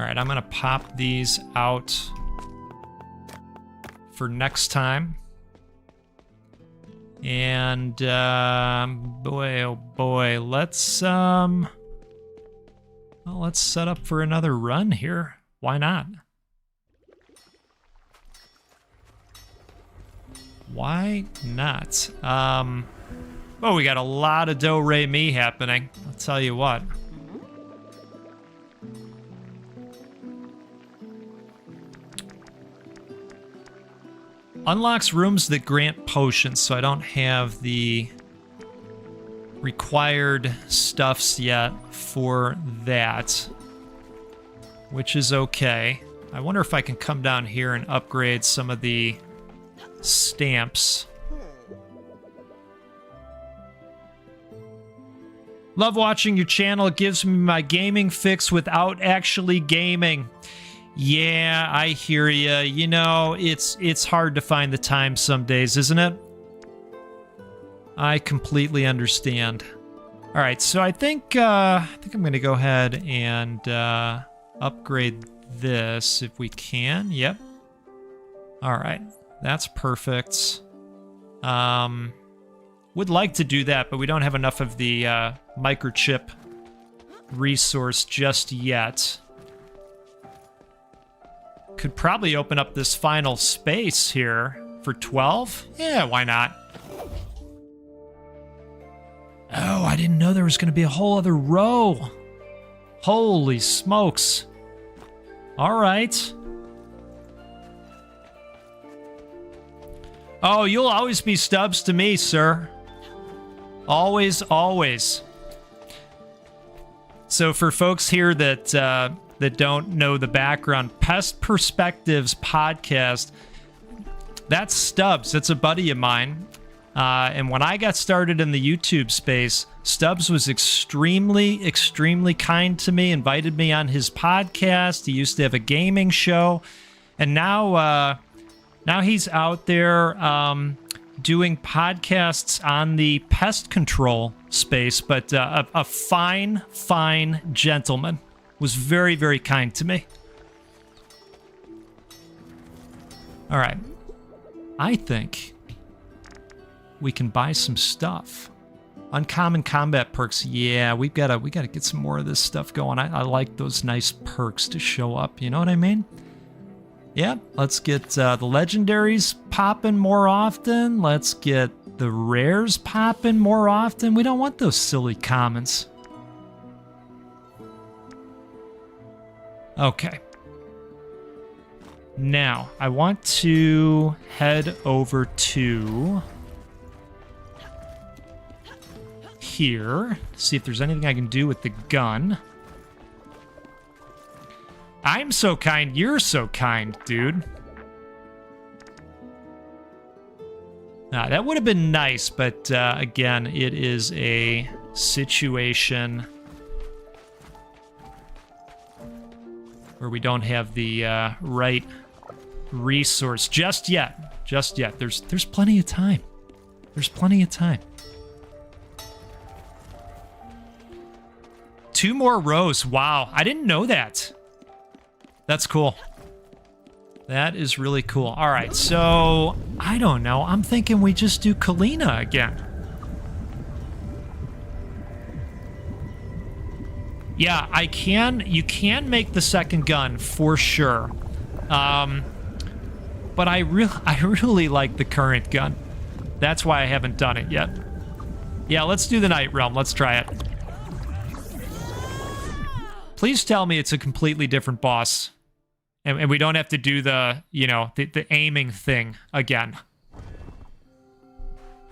All right, I'm gonna pop these out for next time. And boy, oh boy, let's well, let's set up for another run here. Why not? Why not? Oh, we got a lot of do re mi happening. I'll tell you what. Unlocks rooms that grant potions, so I don't have the required stuffs yet for that, which is okay. I wonder if I can come down here and upgrade some of the stamps. Love watching your channel. It gives me my gaming fix without actually gaming. Yeah, I hear ya. You know, it's hard to find the time some days, isn't it? I completely understand. All right, so I think I'm going to go ahead and upgrade this if we can. Yep. All right, that's perfect. Would like to do that, but we don't have enough of the microchip resource just yet. Could probably open up this final space here for 12. Yeah, why not? Oh, I didn't know there was going to be a whole other row. Holy smokes. All right. Oh, you'll always be Stubbs to me, sir. Always, always. So for folks here that that don't know the background, Pest Perspectives podcast, that's Stubbs. That's a buddy of mine. And when I got started in the YouTube space, Stubbs was extremely, extremely kind to me, invited me on his podcast. He used to have a gaming show. And now he's out there doing podcasts on the pest control space. But a fine, fine gentleman. Was very, very kind to me. All right. I think we can buy some stuff. Uncommon combat perks. Yeah, we gotta get some more of this stuff going. I like those nice perks to show up. You know what I mean? Yeah, let's get the legendaries popping more often. Let's get the rares popping more often. We don't want those silly commons. Okay. Now, I want to head over to here, see if there's anything I can do with the gun. I'm so kind, you're so kind, dude. Now, that would have been nice, but again, it is a situation where we don't have the right resource just yet. Just yet. There's plenty of time. There's plenty of time. 2 more rows. Wow, I didn't know that. That's cool. That is really cool. All right, so I don't know. I'm thinking we just do Kalina again. Yeah, I can. You can make the second gun for sure, but I really like the current gun. That's why I haven't done it yet. Yeah, let's do the Night Realm. Let's try it. Please tell me it's a completely different boss, and we don't have to do the the aiming thing again.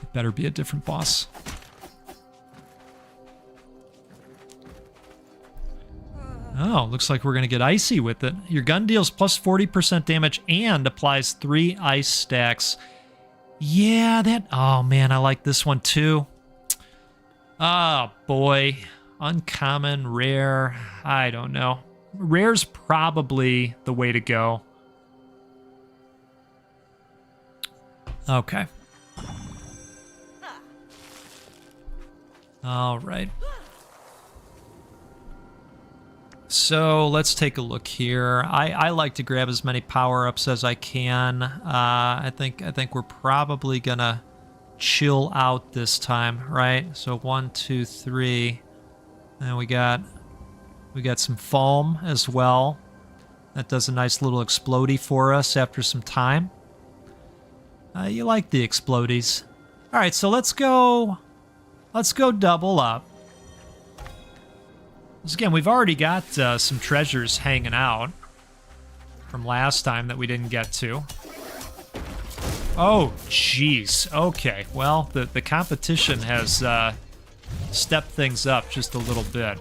It better be a different boss. Oh, looks like we're going to get icy with it. Your gun deals plus 40% damage and applies 3 ice stacks. Yeah, that... Oh, man, I like this one, too. Oh, boy. Uncommon, rare... I don't know. Rare's probably the way to go. Okay. All right. so let's take a look here. I like to grab as many power-ups as I can. I think we're probably gonna chill out this time, right? So 1, 2, 3, and we got some foam as well. That does a nice little explodey for us after some time. You like the explodies. All right, so let's go double up. Because again, we've already got some treasures hanging out from last time that we didn't get to. Oh, jeez. Okay, well, the competition has stepped things up just a little bit.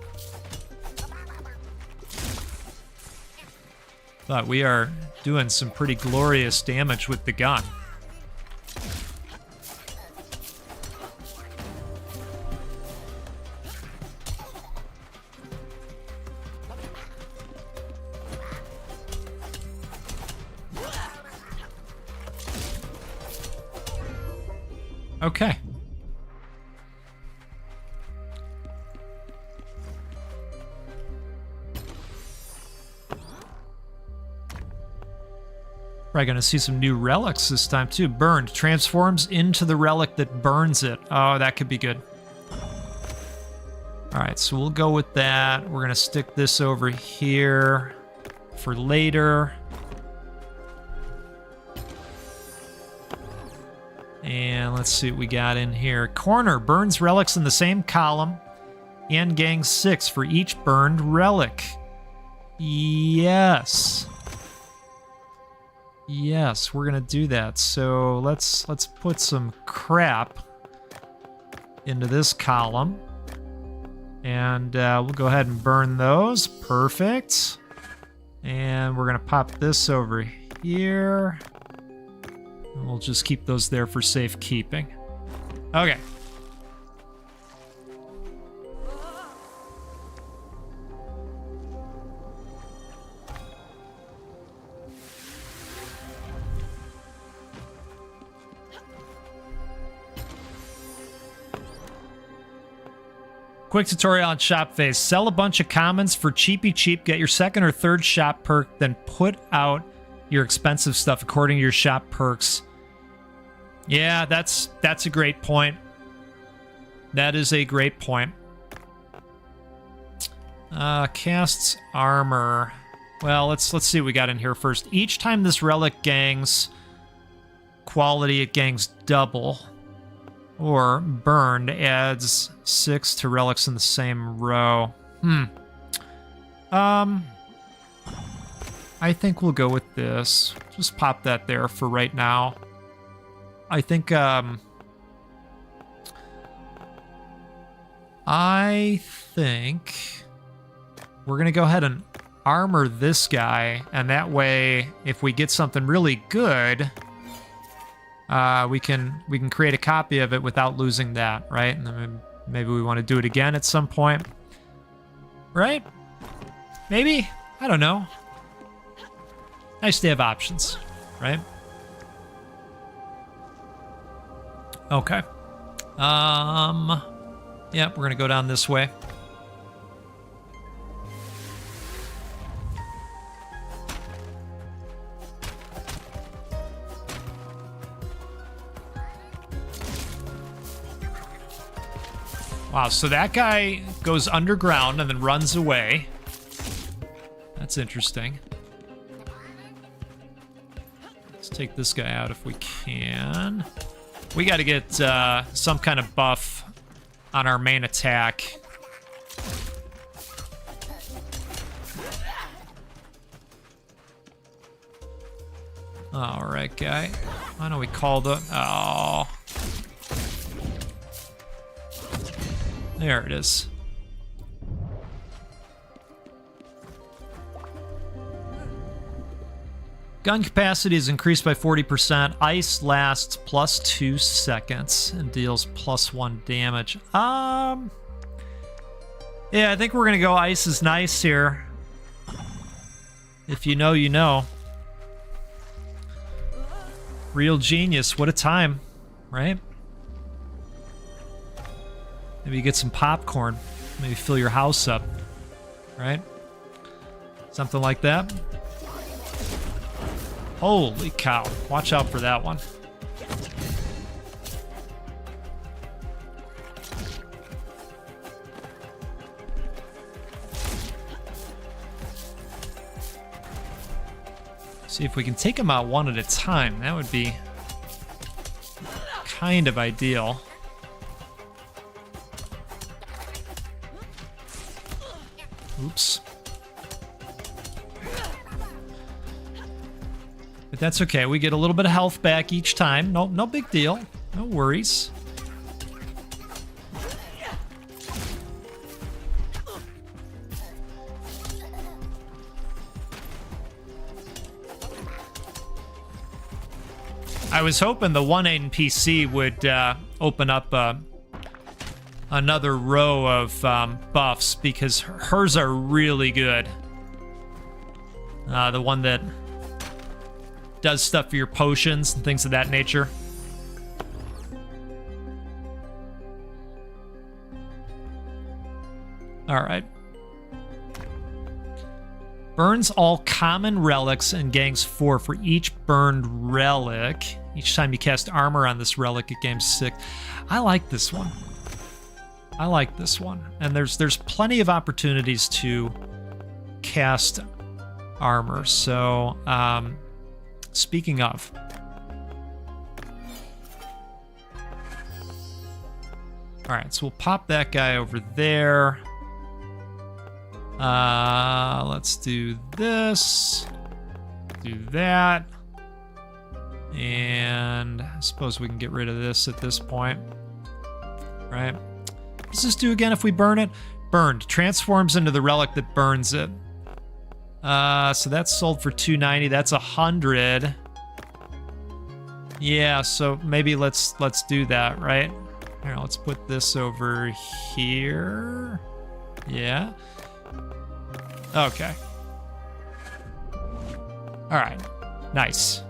But we are doing some pretty glorious damage with the gun. Okay. Probably gonna see some new relics this time too. Burned. Transforms into the relic that burns it. Oh, that could be good. Alright, so we'll go with that. We're gonna stick this over here for later. And let's see what we got in here. Corner. Burns relics in the same column. And gang 6 for each burned relic. Yes. Yes, we're gonna do that. So let's put some crap into this column. And we'll go ahead and burn those. Perfect. And we're gonna pop this over here. And we'll just keep those there for safekeeping. Okay. Quick tutorial on shop phase. Sell a bunch of commons for cheapy cheap. Get your second or third shop perk. Then put out your expensive stuff according to your shop perks. Yeah, that's a great point. That is a great point. Casts armor. Well, let's see what we got in here first. Each time this relic gangs quality, it gangs double. Or burned adds 6 to relics in the same row. I think we'll go with this. Just pop that there for right now. I think we're gonna go ahead and armor this guy, and that way, if we get something really good, we can create a copy of it without losing that, right? And then maybe we want to do it again at some point, right? Maybe? I don't know. Nice to have options, right? Okay. Yeah, we're gonna go down this way. Wow, so that guy goes underground and then runs away. That's interesting. Let's take this guy out if we can. We got to get some kind of buff on our main attack. All right, guy. Why don't we call the... Oh... There it is. Gun capacity is increased by 40%. Ice lasts plus 2 seconds and deals plus 1 damage. Yeah, I think we're gonna go ice is nice here. If you know, you know. Real genius. What a time, right? Maybe you get some popcorn. Maybe fill your house up, right? Something like that. Holy cow. Watch out for that one. See if we can take them out one at a time. That would be kind of ideal. Oops. But that's okay. We get a little bit of health back each time. No big deal. No worries. I was hoping the 1 NPC would open up another row of buffs, because hers are really good. The one that does stuff for your potions and things of that nature. All right. Burns all common relics and gains 4 for each burned relic. Each time you cast armor on this relic, it gains 6. I like this one. I like this one. And there's plenty of opportunities to cast armor. So, speaking of. All right, so we'll pop that guy over there. Let's do this. Do that. And I suppose we can get rid of this at this point. Right? What does this do again if we burn it? Burned. Transforms into the relic that burns it. So that's sold for $290. That's 100. Yeah, so maybe let's do that, right? Here, let's put this over here. Yeah. Okay. All right. Nice.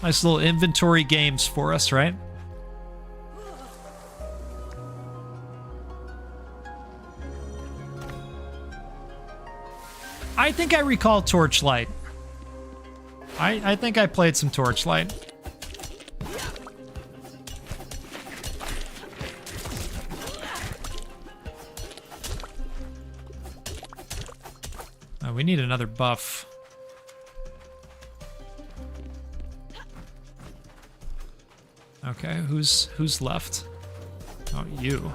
Nice little inventory games for us, right? I think I recall Torchlight. I think I played some Torchlight. Oh, we need another buff. Okay, who's left? Oh, you.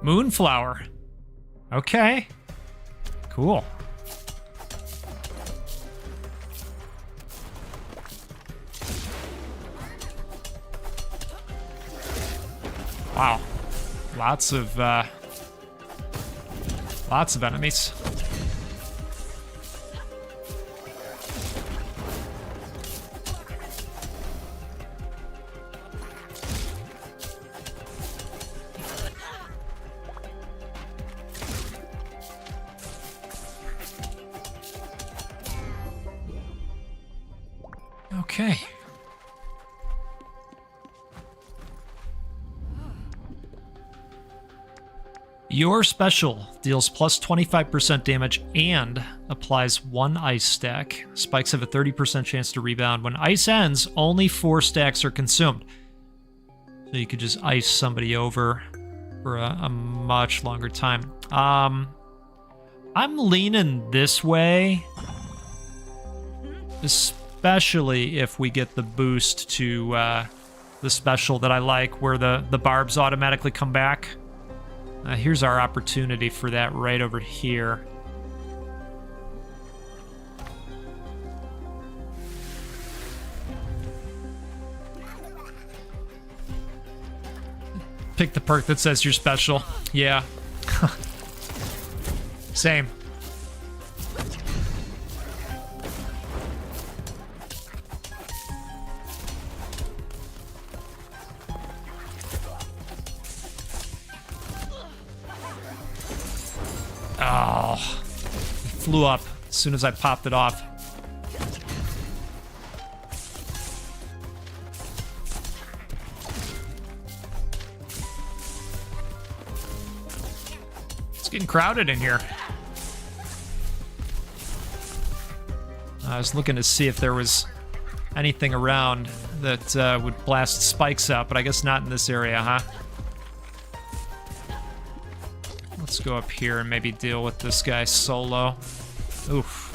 Moonflower. Okay. Cool. Wow. Lots of enemies. Okay. Your special deals plus 25% damage and applies 1 ice stack. Spikes have a 30% chance to rebound. When ice ends, only 4 stacks are consumed. So you could just ice somebody over for a much longer time. I'm leaning this way. Especially if we get the boost to the special that I like, where the barbs automatically come back. Here's our opportunity for that right over here. Pick the perk that says you're special. Yeah. Same. blew up as soon as I popped it off. It's getting crowded in here. I was looking to see if there was anything around that would blast spikes out, but I guess not in this area, huh? Let's go up here and maybe deal with this guy solo. Oof.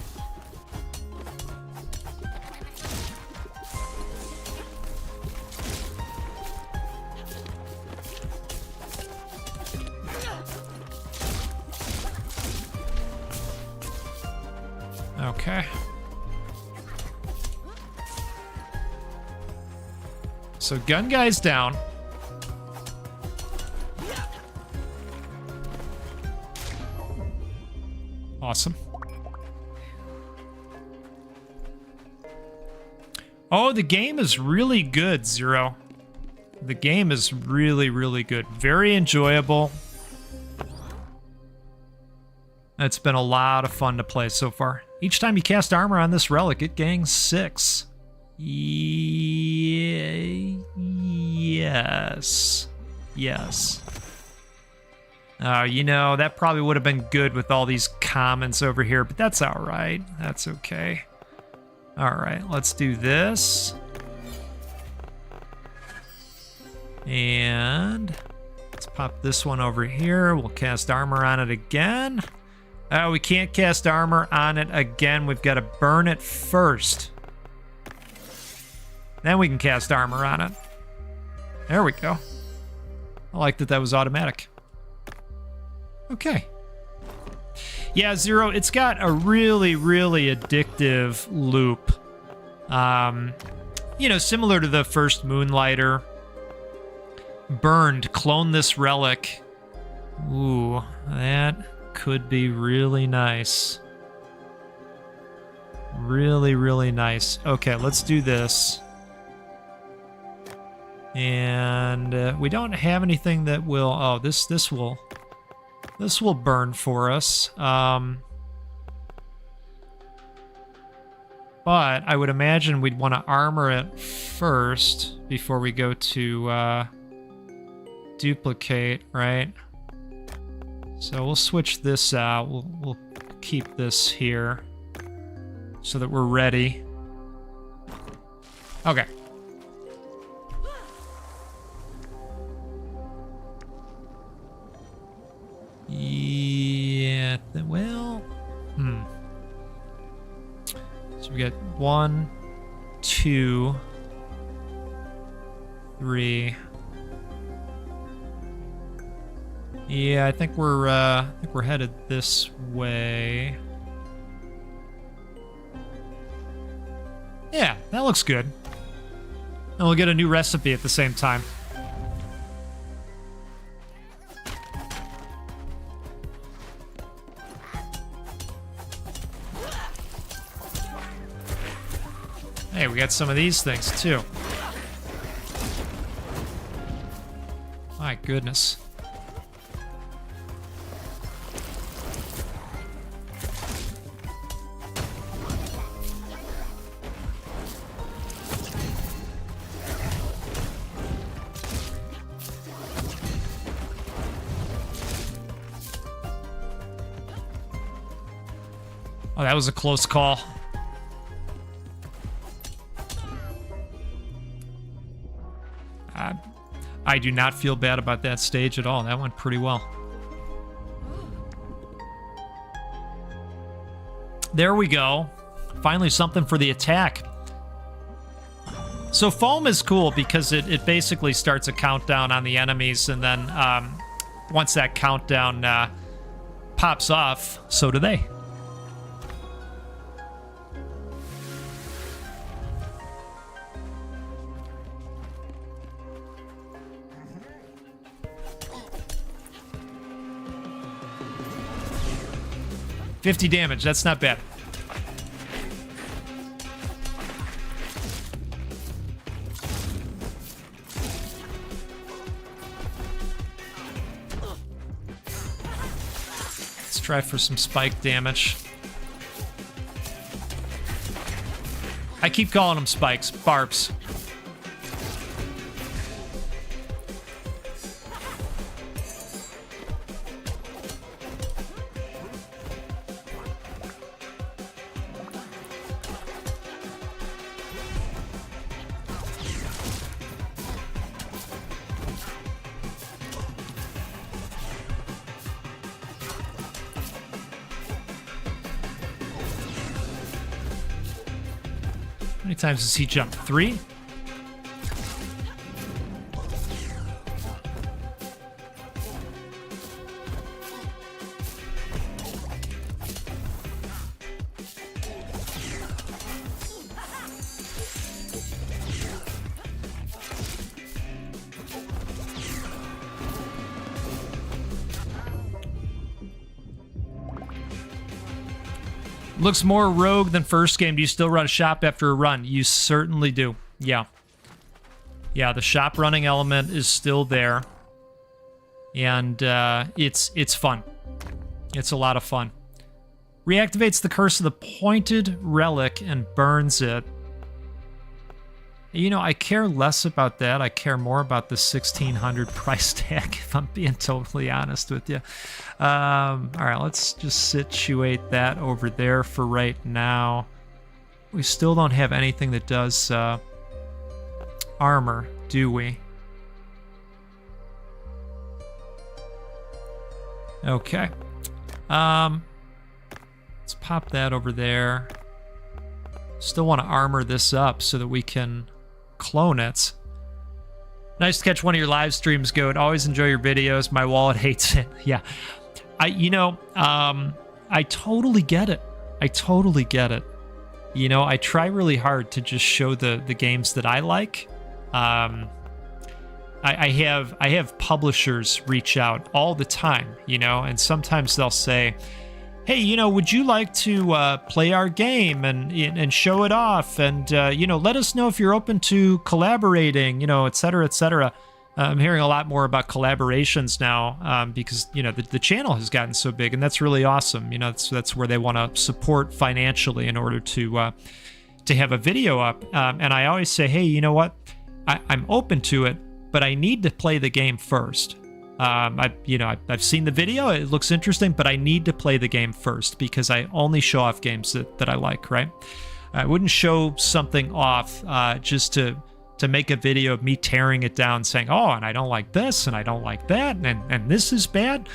Okay. So gun guy's down. Awesome. Oh, the game is really good, Zero. The game is really, really good. Very enjoyable. It's been a lot of fun to play so far. Each time you cast armor on this relic, it gains 6. Yes. Yes. You know, that probably would have been good with all these comments over here, but that's all right. That's okay. All right, let's do this. And let's pop this one over here. We'll cast armor on it again. Oh, we can't cast armor on it again. We've got to burn it first. Then we can cast armor on it. There we go. I like that that was automatic. Okay. Yeah, Zero, it's got a really, really addictive loop. You know, similar to the first Moonlighter. Burned, clone this relic. Ooh, that could be really nice. Really, really nice. Okay, let's do this. And we don't have anything that will... Oh, this will burn for us. But I would imagine we'd want to armor it first before we go to duplicate, right? So we'll switch this out. We'll keep this here so that we're ready. Okay. Yeah, well, so we got 1, 2, 3. Yeah, I think we're headed this way. Yeah, that looks good. And we'll get a new recipe at the same time. Hey, we got some of these things, too. My goodness. Oh, that was a close call. I do not feel bad about that stage at all. That went pretty well. There we go. Finally something for the attack. So foam is cool because it basically starts a countdown on the enemies, and then once that countdown pops off, so do they. $50 damage, that's not bad. Let's try for some spike damage. I keep calling them spikes. Barbs. How many times does he jump? 3? Looks more rogue than first game. Do you still run a shop after a run? You certainly do. Yeah. Yeah, the shop running element is still there. And it's fun. It's a lot of fun. Reactivates the curse of the pointed relic and burns it. You know, I care less about that. I care more about the 1,600 price tag, if I'm being totally honest with you. All right, let's just situate that over there for right now. We still don't have anything that does armor, do we? Okay. Let's pop that over there. Still want to armor this up so that we can clone it. Nice to catch one of your live streams, Goat. Always enjoy your videos. My wallet hates it. Yeah. I totally get it. I totally get it. You know, I try really hard to just show the games that I like. I have publishers reach out all the time, you know, and sometimes they'll say, hey, you know, would you like to play our game and show it off? And, you know, let us know if you're open to collaborating, you know, et cetera, et cetera. I'm hearing a lot more about collaborations now because, you know, the channel has gotten so big, and that's really awesome. You know, that's where they want to support financially in order to have a video up. And I always say, hey, you know what? I'm open to it, but I need to play the game first. I've seen the video, it looks interesting, but I need to play the game first because I only show off games that I like, right? I wouldn't show something off just to make a video of me tearing it down saying, oh, and I don't like this, and I don't like that, and this is bad.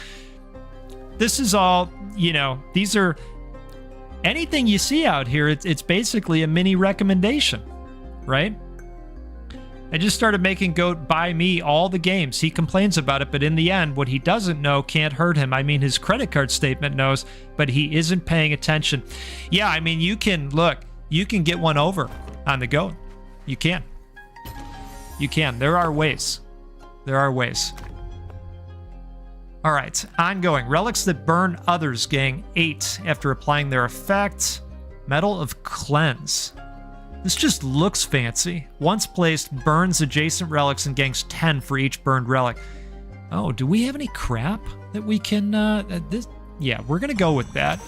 This is all, you know, these are, anything you see out here, it's basically a mini recommendation, right? I just started making Goat buy me all the games. He complains about it, but in the end, what he doesn't know can't hurt him. I mean, his credit card statement knows, but he isn't paying attention. Yeah, I mean, you can get one over on the Goat. You can. You can. There are ways. There are ways. All right, ongoing. Relics that burn others gain 8 after applying their effect. Medal of Cleanse. This just looks fancy. Once placed, burns adjacent relics and gains 10 for each burned relic. Oh, do we have any crap that we can, yeah, we're gonna go with that.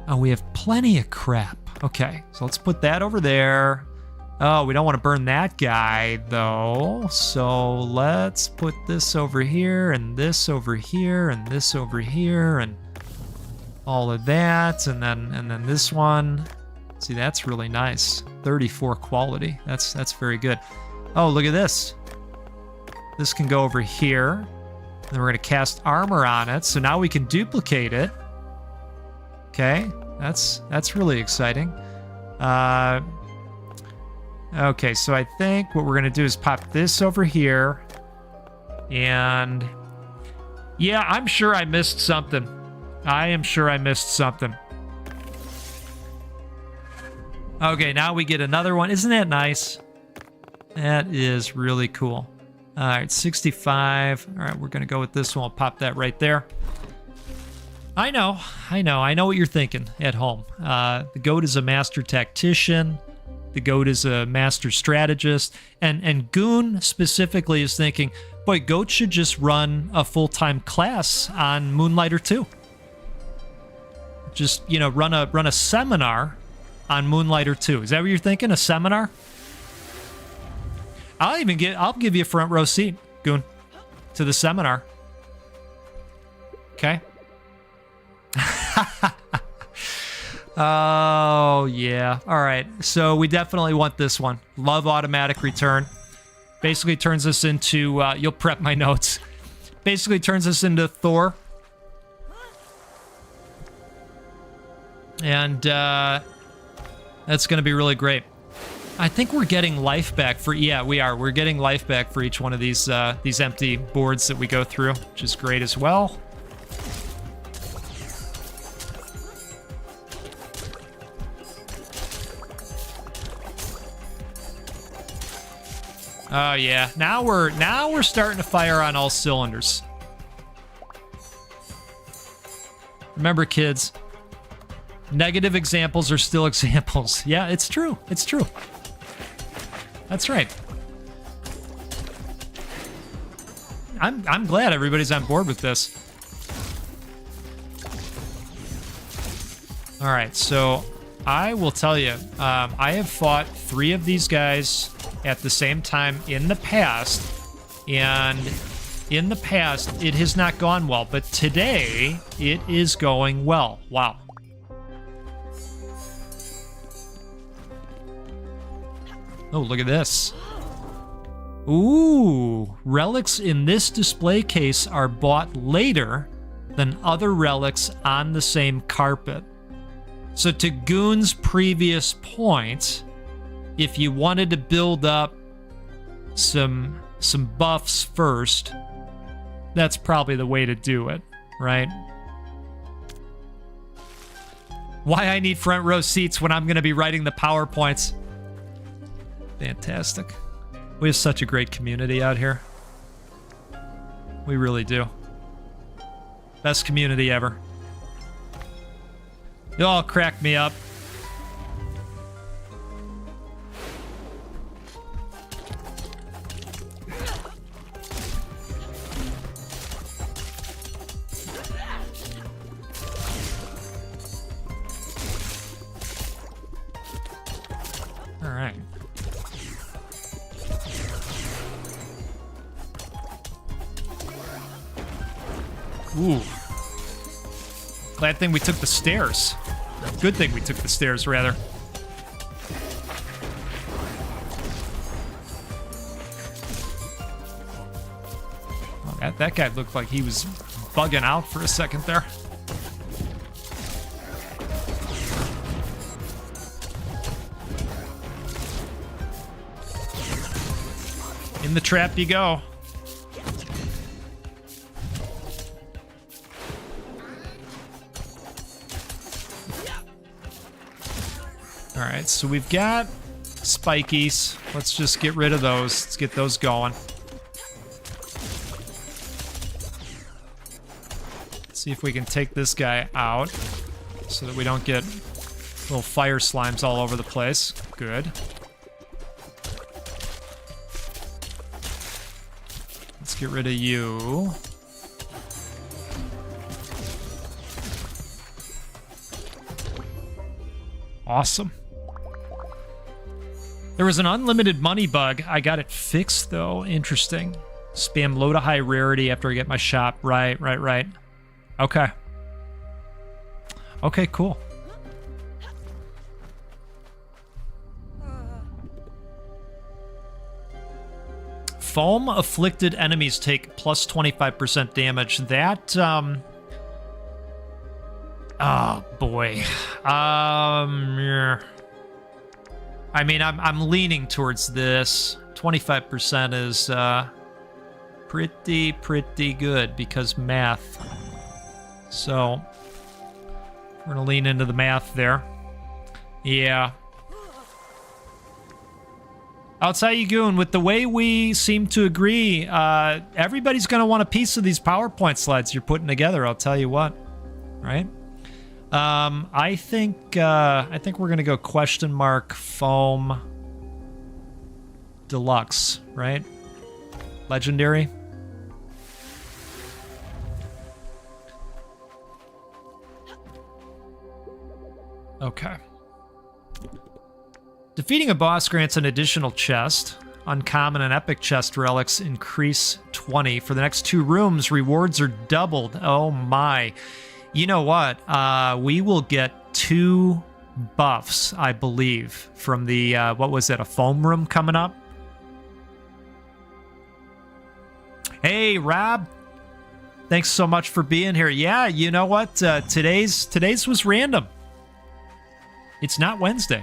Oh, we have plenty of crap. Okay, so let's put that over there. Oh, we don't want to burn that guy, though. So let's put this over here, and this over here, and this over here, and all of that, and then this one. See, that's really nice. 34 quality. That's very good. Oh, look at this. This can go over here. Then we're going to cast armor on it, so now we can duplicate it. Okay, that's really exciting. Okay, so I think what we're going to do is pop this over here. And yeah, I'm sure I missed something. I am sure I missed something. Okay, now we get another one. Isn't that nice? That is really cool. All right, 65. All right, we're going to go with this one. We'll pop that right there. I know what you're thinking at home. The Goat is a master tactician. The Goat is a master strategist. And Goon specifically is thinking, boy, Goat should just run a full-time class on Moonlighter 2. Just, you know, run a seminar on Moonlighter 2. Is that what you're thinking? A seminar? I'll give you a front row seat, Goon, to the seminar. Okay? Oh, yeah. All right. So we definitely want this one. Love automatic return. Basically turns us into, you'll prep my notes. Basically turns us into Thor. And that's going to be really great. I think we're getting life back for, yeah, we are. We're getting life back for each one of these empty boards that we go through, which is great as well. Oh yeah, now we're starting to fire on all cylinders. Remember, kids, negative examples are still examples. Yeah, it's true. It's true. That's right. I'm glad everybody's on board with this. All right, so I will tell you, I have fought 3 of these guys at the same time in the past, and in the past it has not gone well, but today it is going well. Wow. Oh, look at this. Ooh, relics in this display case are bought later than other relics on the same carpet. So to Goon's previous point, if you wanted to build up some buffs first, that's probably the way to do it, right? Why I need front row seats when I'm going to be writing the PowerPoints. Fantastic. We have such a great community out here. We really do. Best community ever. You all crack me up. All right. Ooh. Glad thing we took the stairs. Good thing we took the stairs, rather. Oh, that guy looked like he was bugging out for a second there. In the trap you go. All right, so we've got spikies. Let's just get rid of those. Let's get those going. Let's see if we can take this guy out so that we don't get little fire slimes all over the place. Good. Let's get rid of you. Awesome. There was an unlimited money bug. I got it fixed, though. Interesting. Spam low to high rarity after I get my shop. Right. Okay. Okay, cool. Foam afflicted enemies take plus 25% damage. That, oh, boy. Yeah. I mean, I'm leaning towards this. 25% is pretty good because math. So we're gonna lean into the math there. Yeah. I'll tell you, Goon, with the way we seem to agree, everybody's gonna want a piece of these PowerPoint slides you're putting together. I'll tell you what, right? I think we're gonna go question mark foam deluxe, right? Legendary. Okay. Defeating a boss grants an additional chest. Uncommon and epic chest relics increase 20. For the next 2 rooms, rewards are doubled. Oh my. You know what? We will get 2 buffs, I believe, from the, what was it, a foam room coming up? Hey, Rob. Thanks so much for being here. Yeah, you know what? Today's was random. It's not Wednesday.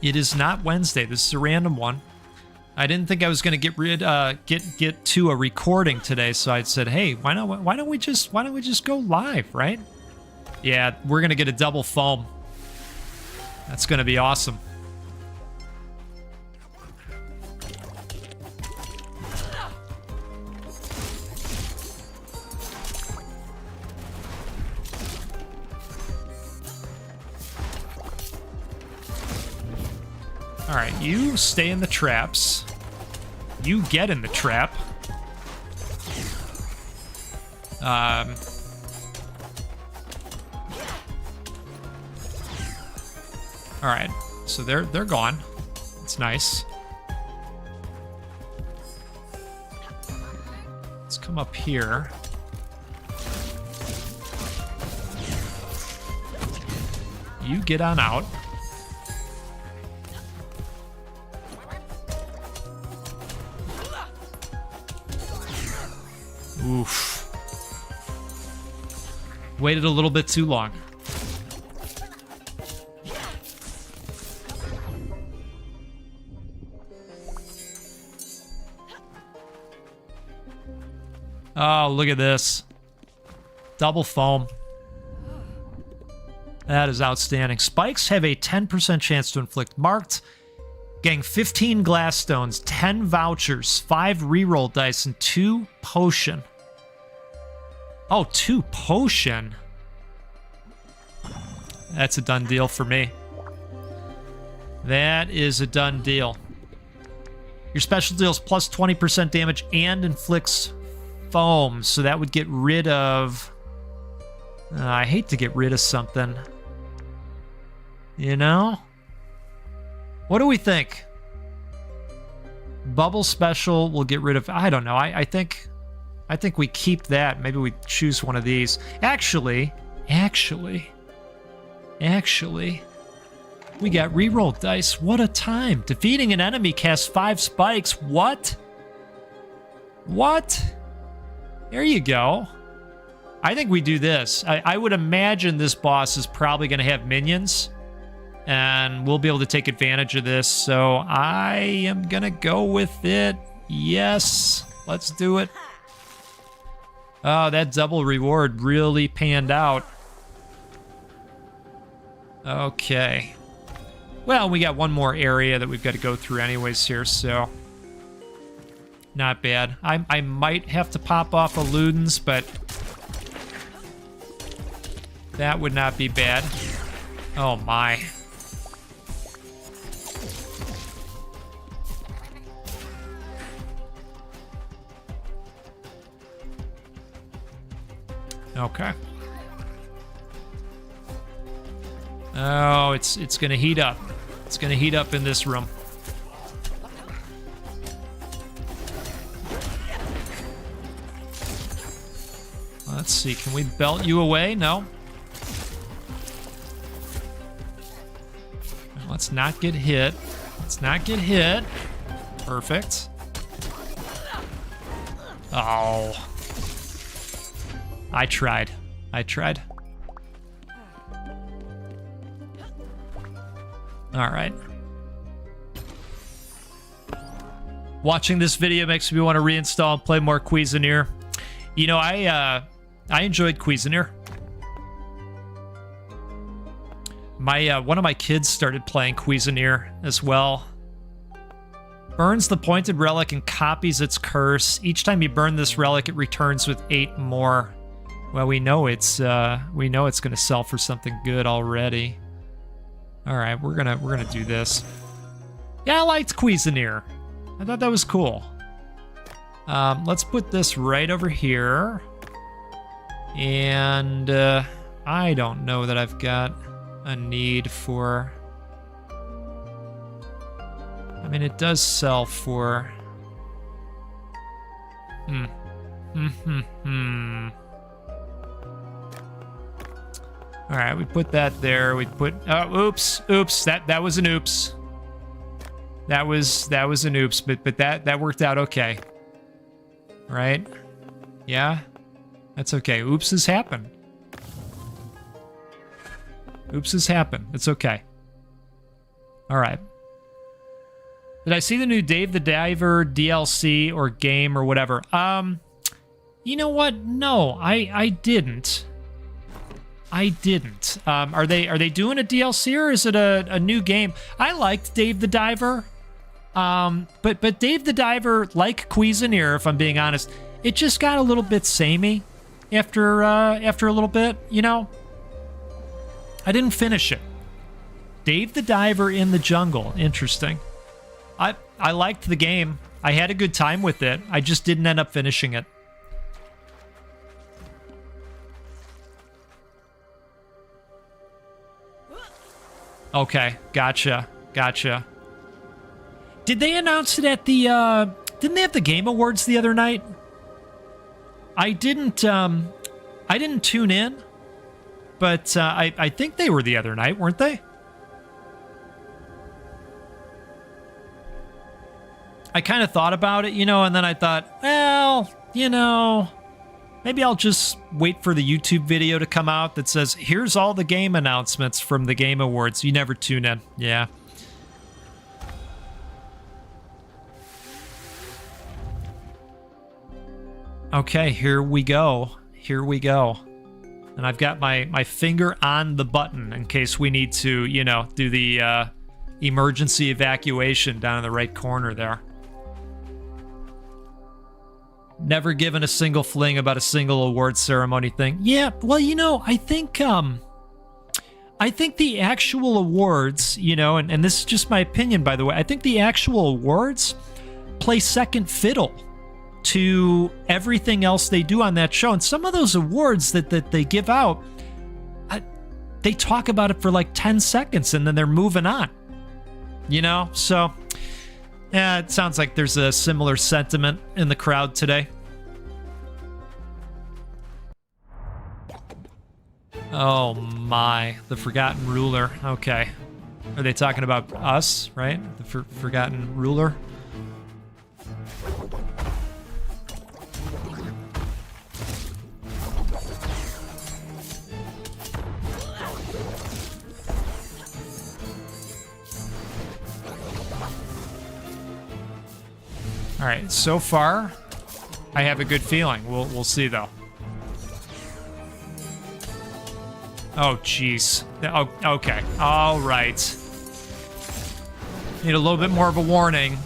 It is not Wednesday. This is a random one. I didn't think I was going to get to a recording today, so I said, "Hey, why don't we just go live, right?" Yeah, we're going to get a double foam. That's going to be awesome. All right, you stay in the traps. You get in the trap. All right, so they're gone. It's nice. Let's come up here. You get on out. Oof. Waited a little bit too long. Oh, look at this. Double foam. That is outstanding. Spikes have a 10% chance to inflict marked. Getting 15 glass stones, 10 vouchers, 5 reroll dice, and 2 potion. Oh, 2 potion. That's a done deal for me. That is a done deal. Your special deals plus 20% damage and inflicts foam, so that would get rid of... I hate to get rid of something. You know? What do we think? Bubble special will get rid of... I don't know. I think we keep that. Maybe we choose one of these. Actually, we got reroll dice. What a time. Defeating an enemy casts 5 spikes. What? There you go. I think we do this. I would imagine this boss is probably going to have minions, and we'll be able to take advantage of this, so I am going to go with it. Yes, let's do it. Oh, that double reward really panned out. Okay. Well, we got one more area that we've got to go through anyways here, so... Not bad. I might have to pop off a Ludens, but... that would not be bad. Oh my. Okay. Oh, it's gonna heat up. It's gonna heat up in this room. Let's see, can we belt you away? No. Let's not get hit. Let's not get hit. Perfect. Oh. I tried. All right. Watching this video makes me want to reinstall and play more Cuisinier. You know, I enjoyed Cuisinier. One of my kids started playing Cuisinier as well. Burns the pointed relic and copies its curse. Each time you burn this relic, it returns with 8 more. Well, we know it's gonna sell for something good already. All right, we're gonna do this. Yeah, I liked Cuisinier. I thought that was cool. Let's put this right over here. And I don't know that I've got a need for... I mean, it does sell for... All right, we put that there. We put... Oh, oops. That was an oops. That was an oops, but that worked out okay. Right? Yeah? That's okay. Oopses happen. Oopses happen. It's okay. All right. Did I see the new Dave the Diver DLC or game or whatever? You know what? No, I didn't. I didn't. Are they doing a DLC or is it a new game? I liked Dave the Diver. But Dave the Diver, like Cuisinart, if I'm being honest, it just got a little bit samey after a little bit, you know? I didn't finish it. Dave the Diver in the Jungle. Interesting. I liked the game. I had a good time with it. I just didn't end up finishing it. Okay, gotcha. Did they announce it at the, didn't they have the Game Awards the other night? I didn't tune in, but I think they were the other night, weren't they? I kind of thought about it, you know, and then I thought, well, you know, maybe I'll just wait for the YouTube video to come out that says, here's all the game announcements from the Game Awards. You never tune in. Yeah. Okay, here we go. And I've got my finger on the button in case we need to, you know, do the emergency evacuation down in the right corner there. Never given a single fling about a single award ceremony thing. Yeah, well, you know, I think the actual awards, you know, and this is just my opinion, by the way, I think the actual awards play second fiddle to everything else they do on that show. And some of those awards that they give out, they talk about it for like 10 seconds and then they're moving on, you know? So, yeah, it sounds like there's a similar sentiment in the crowd today. Oh my, the Forgotten Ruler. Okay. Are they talking about us, right? The Forgotten Ruler? All right, so far, I have a good feeling. We'll see though. Oh, jeez. Oh, okay. All right. Need a little bit more of a warning.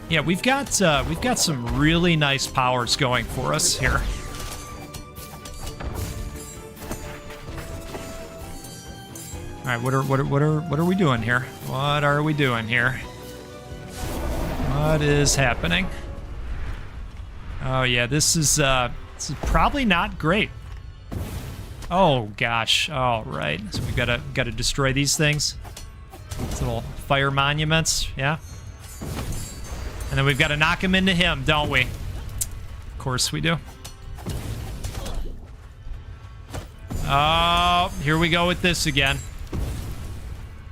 Yeah, we've got some really nice powers going for us here. All right, what are we doing here? What are we doing here? What is happening? Oh yeah, this is probably not great. Oh gosh. All right, so we gotta destroy these things. These little fire monuments, yeah. And then we've got to knock him into him, don't we? Of course we do. Oh, here we go with this again.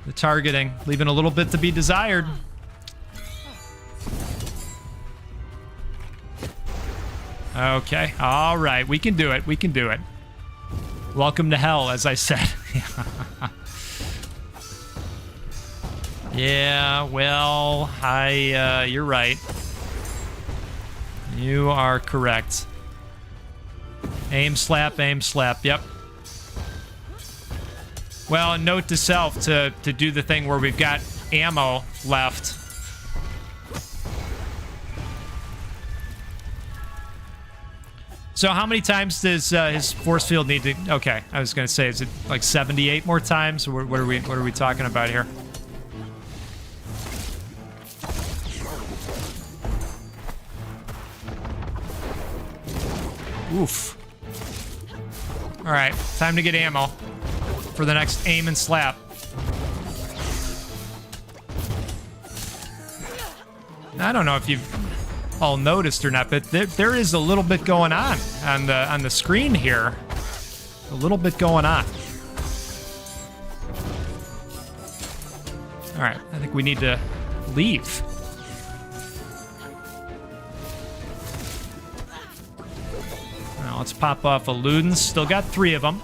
The targeting, leaving a little bit to be desired. Okay, all right, we can do it, we can do it. Welcome to hell, as I said. Yeah, well, you're right. You are correct. Aim slap, yep. Well, and note to self to do the thing where we've got ammo left. So how many times does his force field need to... Okay, I was going to say, is it like 78 more times? Or what are we talking about here? Oof. All right, time to get ammo for the next aim and slap. I don't know if you've all noticed or not, but there is a little bit going on the screen here. A little bit going on. All right, I think we need to leave. Now let's pop off a Ludens. Still got 3 of them.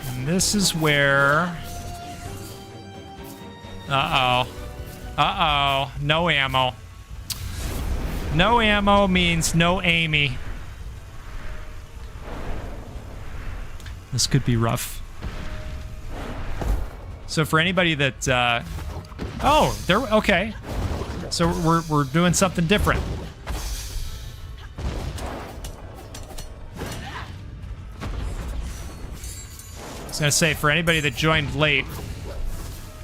And this is where... Uh-oh. Uh-oh. No ammo. No ammo means no Amy. This could be rough. So for anybody that... oh, there... Okay. So we're doing something different. I was going to say, for anybody that joined late,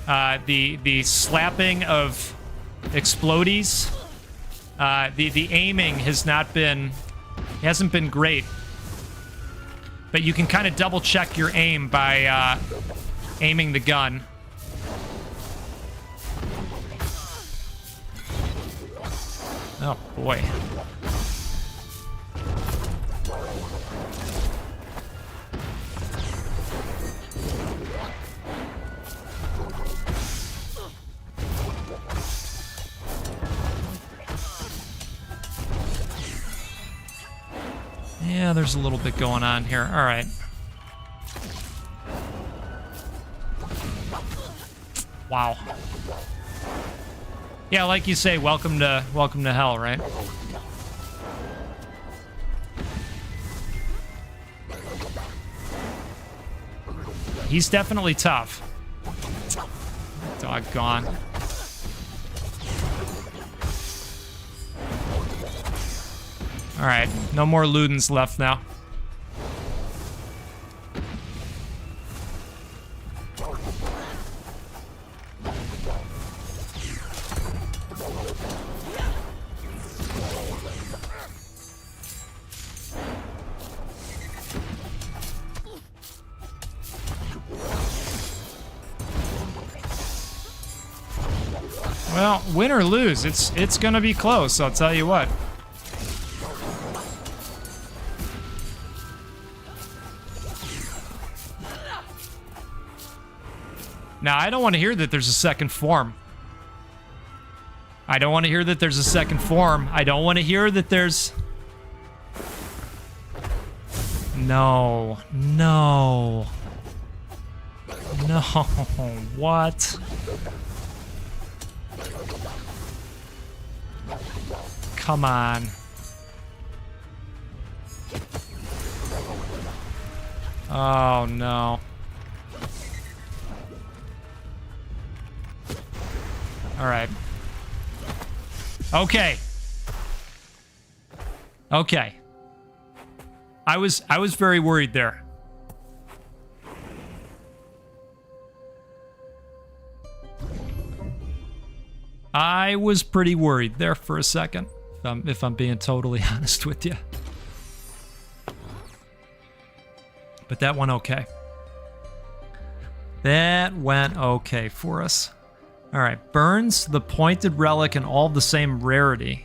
the slapping of explodies, the aiming hasn't been great. But you can kind of double check your aim by aiming the gun. Oh boy. Yeah, there's a little bit going on here. All right. Wow. Yeah, like you say, welcome to hell, right? He's definitely tough. Doggone. All right, no more Ludens left now. Well, win or lose, it's gonna be close, I'll tell you what. Now, I don't want to hear that there's a second form. I don't want to hear that there's a second form. I don't want to hear that there's... No. No. No. What? Come on. Oh, no. All right. Okay. Okay. I was very worried there. I was pretty worried there for a second, if I'm being totally honest with you. But that went okay. That went okay for us. All right, burns the pointed relic in all the same rarity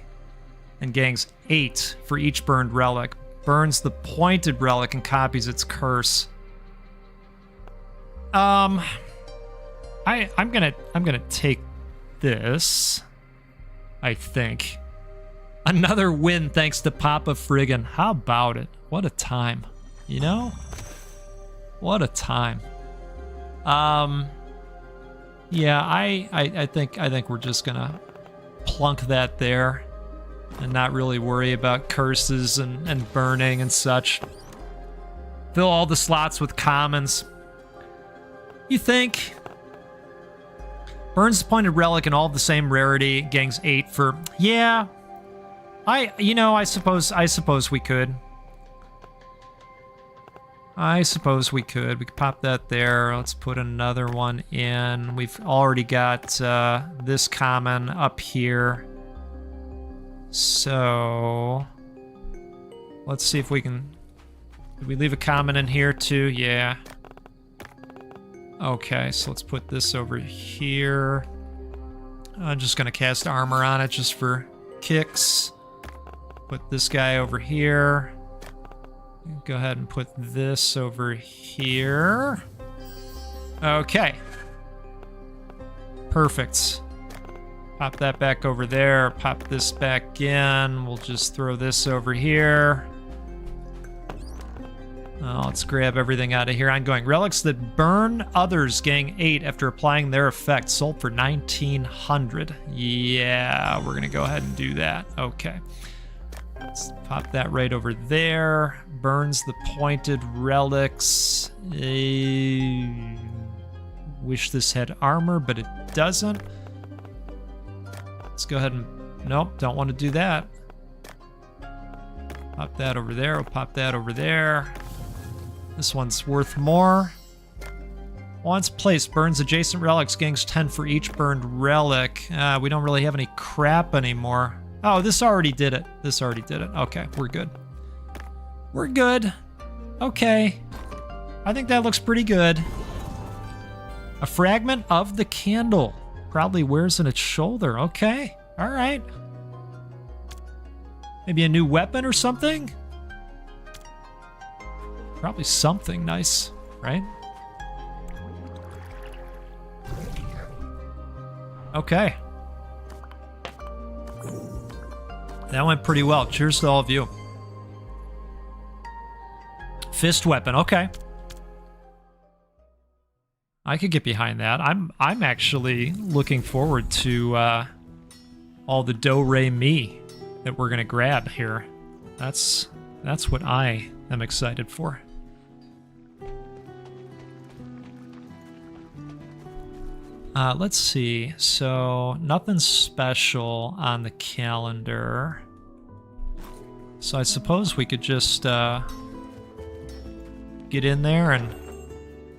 and gains 8 for each burned relic. Burns the pointed relic and copies its curse. I'm gonna take this. I think. Another win thanks to Papa Friggin. How about it? What a time. You know? What a time. Yeah, I think we're just gonna plunk that there and not really worry about curses and burning and such. Fill all the slots with commons. You think? Burns the pointed relic in all the same rarity, gains 8 for... Yeah. I suppose we could. I suppose we could. We could pop that there. Let's put another one in. We've already got this common up here. So let's see if we can... Did we leave a common in here too? Yeah. Okay, so let's put this over here. I'm just going to cast armor on it just for kicks. Put this guy over here. Go ahead and put this over here. Okay. Perfect. Pop that back over there. Pop this back in. We'll just throw this over here. Let's grab everything out of here. Ongoing. Relics that burn others gain 8 after applying their effect. Sold for 1,900. Yeah, we're going to go ahead and do that. Okay. Let's pop that right over there. Burns the pointed relics. Wish this had armor, but it doesn't. Let's go ahead and... Nope, don't want to do that. Pop that over there. We'll pop that over there. This one's worth more. Once placed, burns adjacent relics, gains 10 for each burned relic. We don't really have any crap anymore. Oh, this already did it. This already did it. Okay, we're good. We're good. Okay. I think that looks pretty good. A fragment of the candle. Probably wears in its shoulder. Okay. All right. Maybe a new weapon or something? Probably something nice, right? Okay. That went pretty well. Cheers to all of you. Fist weapon, okay. I could get behind that. I'm actually looking forward to all the do-re-mi that we're gonna grab here. That's what I am excited for. Let's see. So nothing special on the calendar. So I suppose we could just get in there and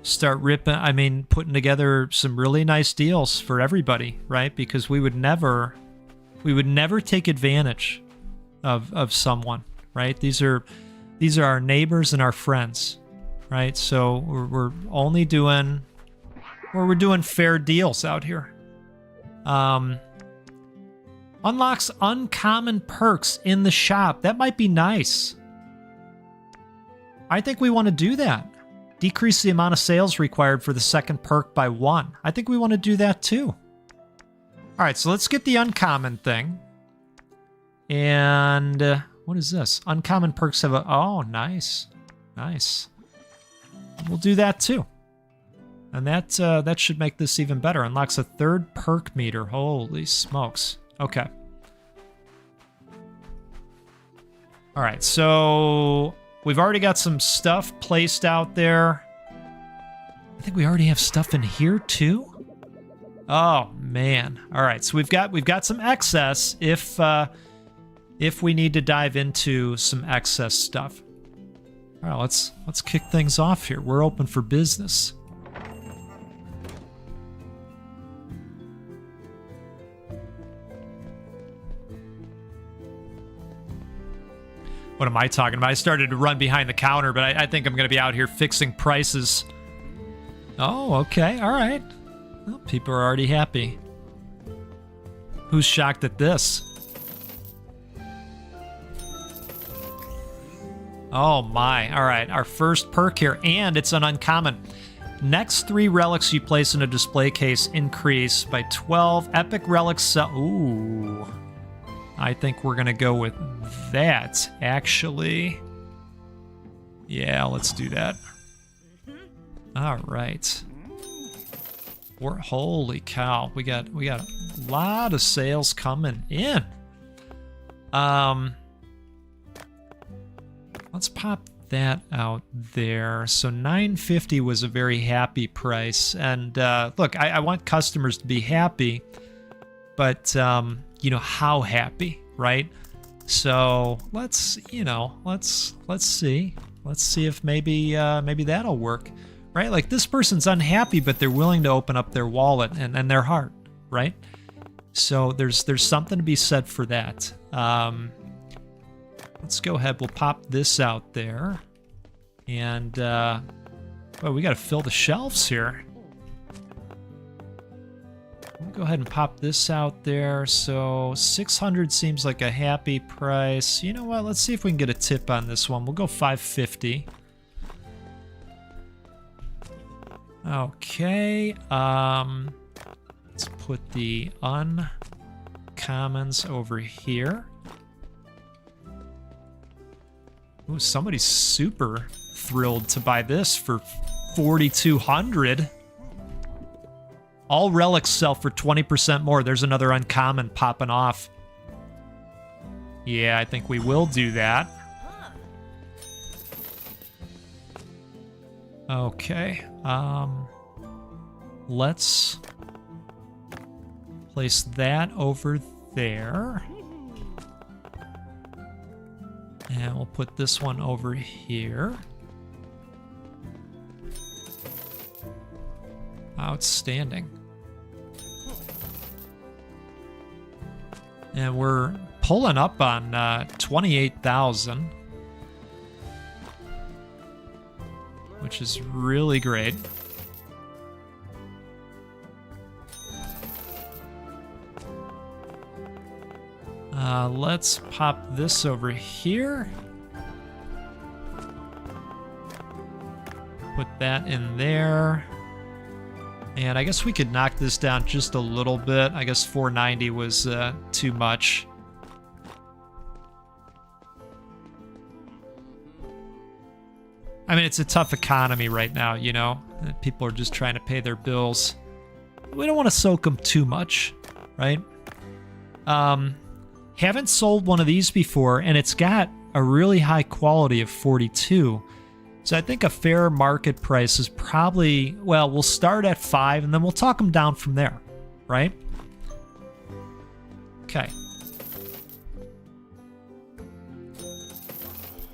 start putting together some really nice deals for everybody, right? Because we would never take advantage of someone, right? These are our neighbors and our friends, right? So we're only doing... we're doing fair deals out here. Unlocks uncommon perks in the shop. That might be nice. I think we want to do that. Decrease the amount of sales required for the second perk by 1. I think we want to do that too. All right, so let's get the uncommon thing. And what is this? Uncommon perks have a... Oh, nice. Nice. We'll do that too. And that should make this even better. Unlocks a third perk meter. Holy smokes. Okay. All right, so we've already got some stuff placed out there. I think we already have stuff in here too. Oh man. All right, so we've got some excess if we need to dive into some excess stuff. All right, let's kick things off here. We're open for business. What am I talking about? I started to run behind the counter, but I think I'm going to be out here fixing prices. Oh, okay. All right. Well, people are already happy. Who's shocked at this? Oh, my. All right. Our first perk here, and it's an uncommon. Next 3 relics you place in a display case increase by 12. Epic relics. Ooh. I think we're going to go with that, actually. Yeah, let's do that. All right. Holy cow. We got a lot of sales coming in. Let's pop that out there. So $9.50 was a very happy price. And look, I want customers to be happy, but you know, how happy, right? So let's see. Let's see if maybe that'll work, right? Like this person's unhappy, but they're willing to open up their wallet and their heart, right? So there's something to be said for that. Let's go ahead. We'll pop this out there, and well, we got to fill the shelves here. We'll go ahead and pop this out there. So 600 seems like a happy price. You know what? Let's see if we can get a tip on this one. We'll go 550. Okay. Let's put the uncommons over here. Ooh, somebody's super thrilled to buy this for 4,200. All relics sell for 20% more. There's another uncommon popping off. Yeah, I think we will do that. Okay. Let's place that over there. And we'll put this one over here. Outstanding. And we're pulling up on 28,000, which is really great. Let's pop this over here. Put that in there. And I guess we could knock this down just a little bit. I guess 490 was too much. I mean, it's a tough economy right now, you know? People are just trying to pay their bills. We don't want to soak them too much, right? Haven't sold one of these before, and it's got a really high quality of 42. So I think a fair market price is probably, well, we'll start at 5 and then we'll talk them down from there, right? Okay.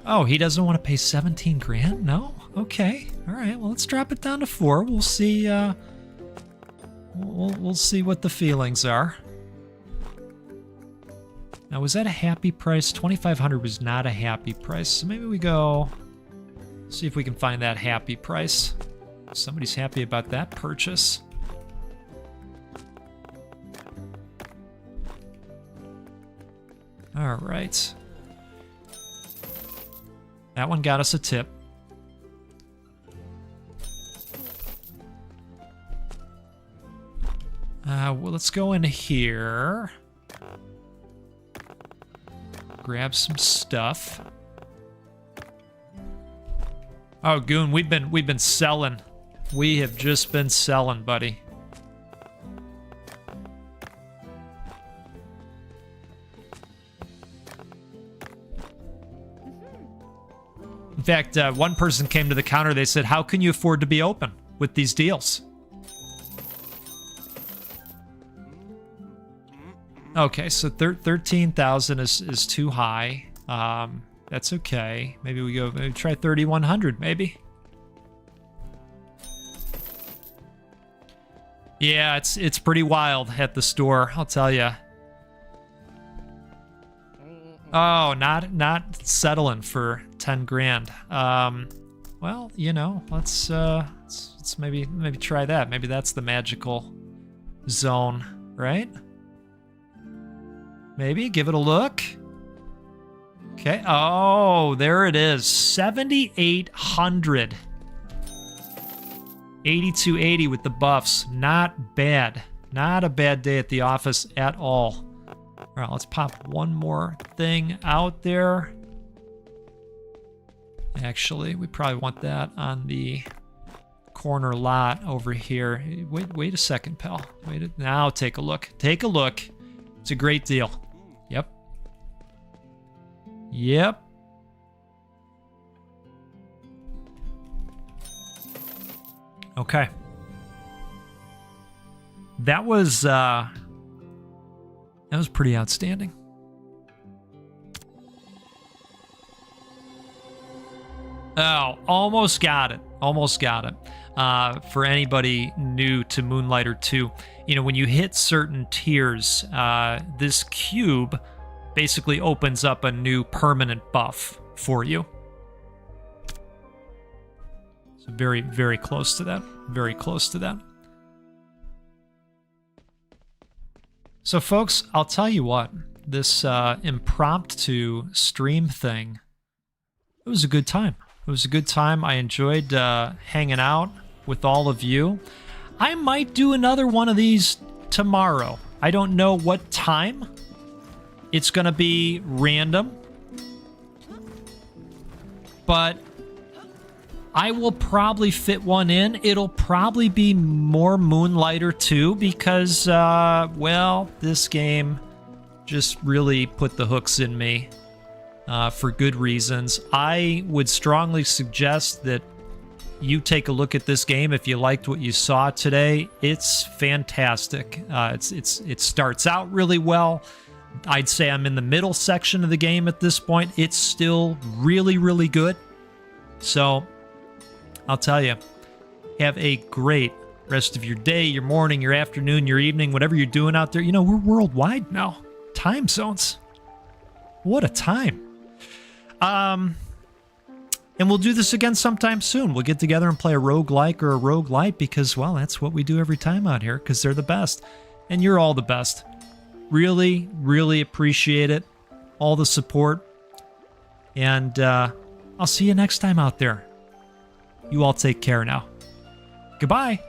Oh, he doesn't want to pay 17 grand? No? Okay. All right. Well, let's drop it down to 4. We'll see. We'll see what the feelings are. Now, was that a happy price? 2,500 was not a happy price. So maybe we go. See if we can find that happy price. Somebody's happy about that purchase. All right. That one got us a tip. Well, let's go in here. Grab some stuff. Oh, Goon, we've been selling. We have just been selling, buddy. In fact, one person came to the counter. They said, "How can you afford to be open with these deals?" Okay, so 13,000 is too high. That's okay. Maybe we try 3,100, maybe. Yeah, it's pretty wild at the store, I'll tell you. Oh, not settling for 10 grand. Well, you know, let's maybe try that. Maybe that's the magical zone, right? Maybe give it a look. Okay. Oh, there it is. 7,800. 8,280 with the buffs. Not bad. Not a bad day at the office at all. All right, let's pop one more thing out there. Actually, we probably want that on the corner lot over here. Wait a second, pal. Now take a look. Take a look. It's a great deal. Yep. Yep. Okay. That was pretty outstanding. Oh, almost got it. Almost got it. For anybody new to Moonlighter 2, you know, when you hit certain tiers, this cube basically opens up a new permanent buff for you. So very, very close to that. Very close to that. So, folks, I'll tell you what. This impromptu stream thing, it was a good time. It was a good time. I enjoyed hanging out with all of you. I might do another one of these tomorrow. I don't know what time. It's going to be random. But I will probably fit one in. It'll probably be more Moonlighter 2 because, well, this game just really put the hooks in me for good reasons. I would strongly suggest that you take a look at this game if you liked what you saw today. It's fantastic. It starts out really well. I'd say I'm in the middle section of the game at this point. It's still really, really good. So I'll tell you, have a great rest of your day, your morning, your afternoon, your evening, whatever you're doing out there. You know, we're worldwide now. Time zones. What a time. And we'll do this again sometime soon. We'll get together and play a roguelike or a roguelite because, well, that's what we do every time out here because they're the best. And you're all the best. Really, really appreciate it. All the support. And I'll see you next time out there. You all take care now. Goodbye.